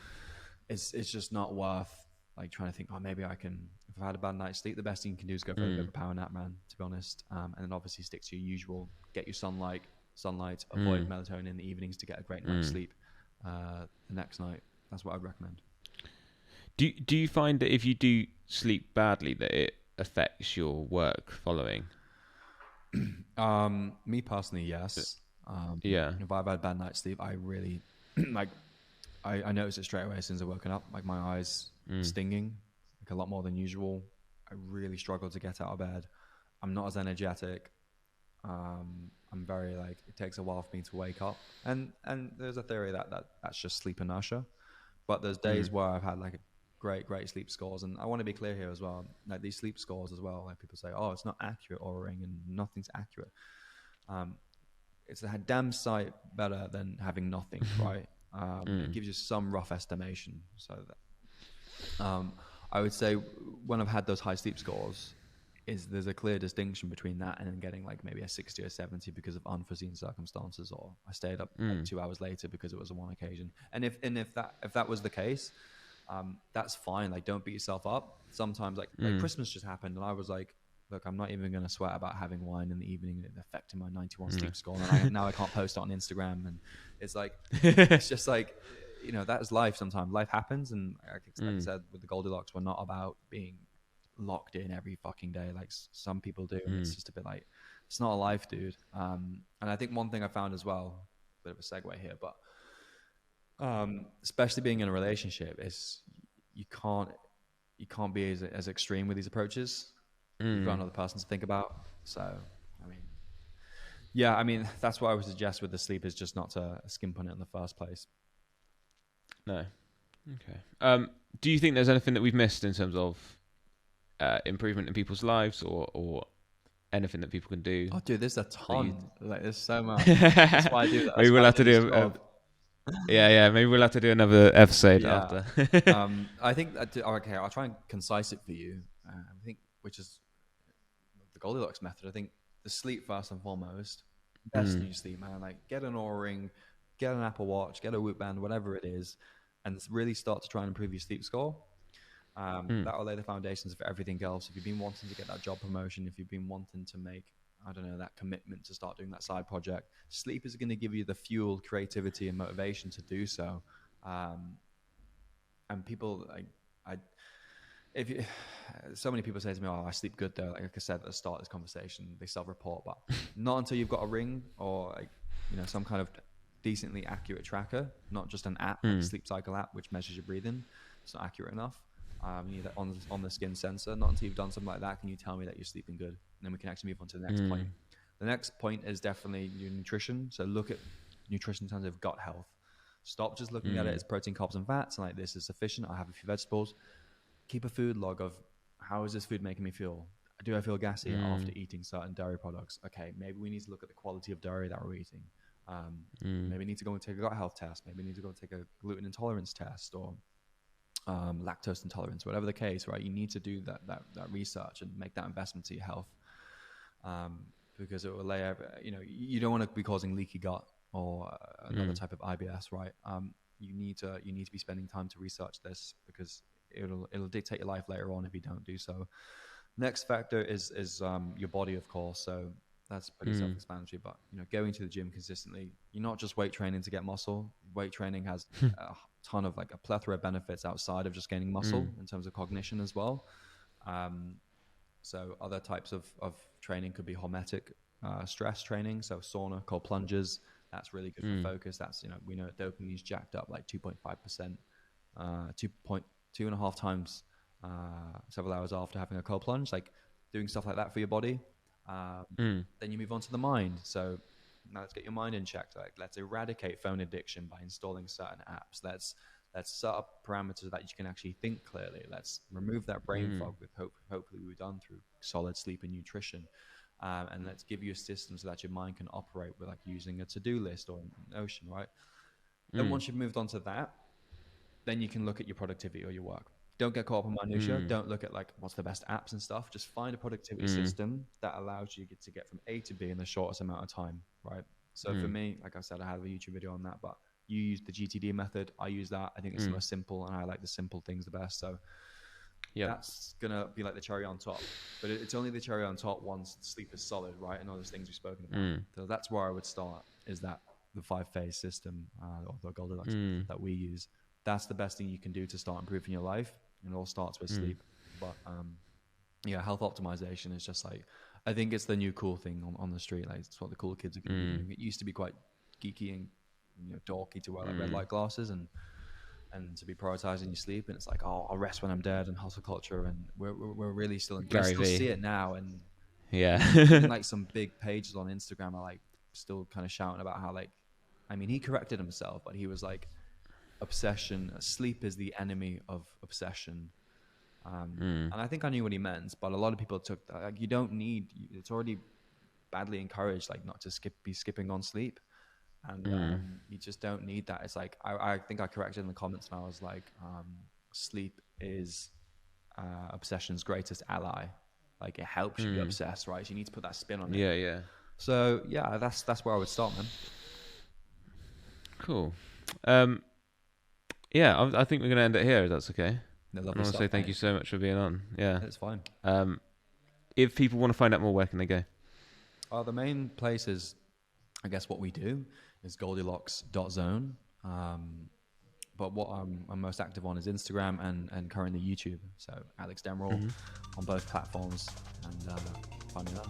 it's just not worth like trying to think, oh, maybe I can, if I've had a bad night's sleep, the best thing you can do is go for a bit of a power nap, man, to be honest. And then obviously stick to your usual, get your sunlight, avoid melatonin in the evenings to get a great night's sleep the next night. That's what I'd recommend. Do you find that if you do sleep badly that it affects your work following? Me personally, yes. If I've had a bad night's sleep, I really like I notice it straight away as soon as I've woken up, like my eyes stinging like a lot more than usual. I really struggle to get out of bed. I'm not as energetic. I'm very like, it takes a while for me to wake up, and there's a theory that's just sleep inertia, but there's days where I've had like a great sleep scores. And I want to be clear here as well, like these sleep scores as well, like people say, oh, it's not accurate, Oura Ring, and nothing's accurate. It's a damn sight better than having nothing, right? It gives you some rough estimation. So that I would say when I've had those high sleep scores, there's a clear distinction between that and then getting like maybe a 60 or 70 because of unforeseen circumstances, or I stayed up like 2 hours later because it was on one occasion. And if that was the case, that's fine. Like, don't beat yourself up. Sometimes like Christmas just happened and I was like, look, I'm not even going to sweat about having wine in the evening and affecting my 91 sleep score. And now I can't post it on Instagram. And it's like, it's just like, that is life sometimes. Life happens. And like I said, with the Goldilox, we're not about being locked in every fucking day like some people do. And it's just a bit like, it's not a life, dude. And I think one thing I found as well, a bit of a segue here, but especially being in a relationship, is you can't be as extreme with these approaches. You've got another person to think about. So I mean that's what I would suggest with the sleep, is just not to skimp on it in the first place. No. Okay. Do you think there's anything that we've missed in terms of improvement in people's lives, or anything that people can do? Oh, dude, there's a ton. Like, there's so much. That's why I do that. Maybe we'll have to do Yeah. Maybe we'll have to do another episode Yeah. after. I think that, okay, I'll try and concise it for you. I think, which is the Goldilocks method. I think the sleep first and foremost. Best in your sleep, man. Like, get an Oura ring, get an Apple Watch, get a Whoop band, whatever it is, and really start to try and improve your sleep score. That will lay the foundations for everything else. If you've been wanting to get that job promotion, if you've been wanting to make, I don't know, that commitment to start doing that side project, sleep is going to give you the fuel, creativity, and motivation to do so. And people, I if you, so many people say to me, "Oh, I sleep good though." Like I said at the start of this conversation, they self-report, but not until you've got a ring or some kind of decently accurate tracker, not just an app, like a sleep cycle app, which measures your breathing. It's not accurate enough. You need that on the skin sensor. Not until you've done something like that can you tell me that you're sleeping good, and then we can actually move on to the next point. The next point is definitely your nutrition. So look at nutrition in terms of gut health. Stop just looking at it as protein, carbs, and fats, and like this is sufficient. I have a few vegetables. Keep a food log of how is this food making me feel? Do I feel gassy after eating certain dairy products? Okay, maybe we need to look at the quality of dairy that we're eating. Maybe we need to go and take a gut health test. Maybe we need to go and take a gluten intolerance test or lactose intolerance, whatever the case, right? You need to do that research and make that investment to your health, because it will lay, you don't want to be causing leaky gut or another type of IBS, right? You need to be spending time to research this because it'll dictate your life later on if you don't do so. Next factor is your body, of course. So that's pretty self-explanatory. But going to the gym consistently, you're not just weight training to get muscle. Weight training has a ton of a plethora of benefits outside of just gaining muscle in terms of cognition as well. So other types of training could be hormetic stress training, so sauna, cold plunges. That's really good for focus. That's we know dopamine's jacked up like 2.5%, 2.5 times several hours after having a cold plunge. Like doing stuff like that for your body. Then you move on to the mind. So now let's get your mind in check. Like let's eradicate phone addiction by installing certain apps. Let's set up parameters that you can actually think clearly. Let's remove that brain fog with hopefully we've done through solid sleep and nutrition. And let's give you a system so that your mind can operate with using a to-do list or Notion, right? Then once you've moved on to that, then you can look at your productivity or your work. Don't get caught up in minutia. Don't look at what's the best apps and stuff. Just find a productivity system that allows you to get from A to B in the shortest amount of time, right? So for me, like I said, I have a YouTube video on that, but you use the GTD method. I use that. I think it's the most simple, and I like the simple things the best. So that's going to be like the cherry on top. But it's only the cherry on top once sleep is solid, right? And all those things we've spoken about. So that's where I would start, is that the 5-phase system or the Goldilox that we use. That's the best thing you can do to start improving your life. And it all starts with sleep. But health optimization is just I think it's the new cool thing on the street. Like it's what the cool kids are doing. It used to be quite geeky and dorky to wear red light glasses and to be prioritizing your sleep. And it's I'll rest when I'm dead, and hustle culture. And we're really still in Gary still see it now. And even some big pages on Instagram are still kind of shouting about how he corrected himself, but he was obsession, sleep is the enemy of obsession. And I think I knew what he meant, but a lot of people took that. You don't need, it's already badly encouraged, not to be skipping on sleep. And you just don't need that. It's I think I corrected in the comments, and I was sleep is obsession's greatest ally. It helps you be obsessed, right? So you need to put that spin on it. Yeah. So that's where I would start, man. Cool. I think we're going to end it here, if that's okay. I want to say thank you so much for being on. Yeah. It's fine. If people want to find out more, where can they go? The main place is, I guess, what we do is Goldilox.zone. But what I'm most active on is Instagram and currently YouTube. So Alex Demirel on both platforms, and find me there.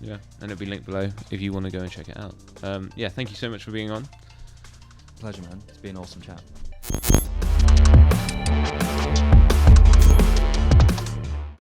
Yeah, and it'll be linked below if you want to go and check it out. Thank you so much for being on. Pleasure, man. It's been an awesome chat.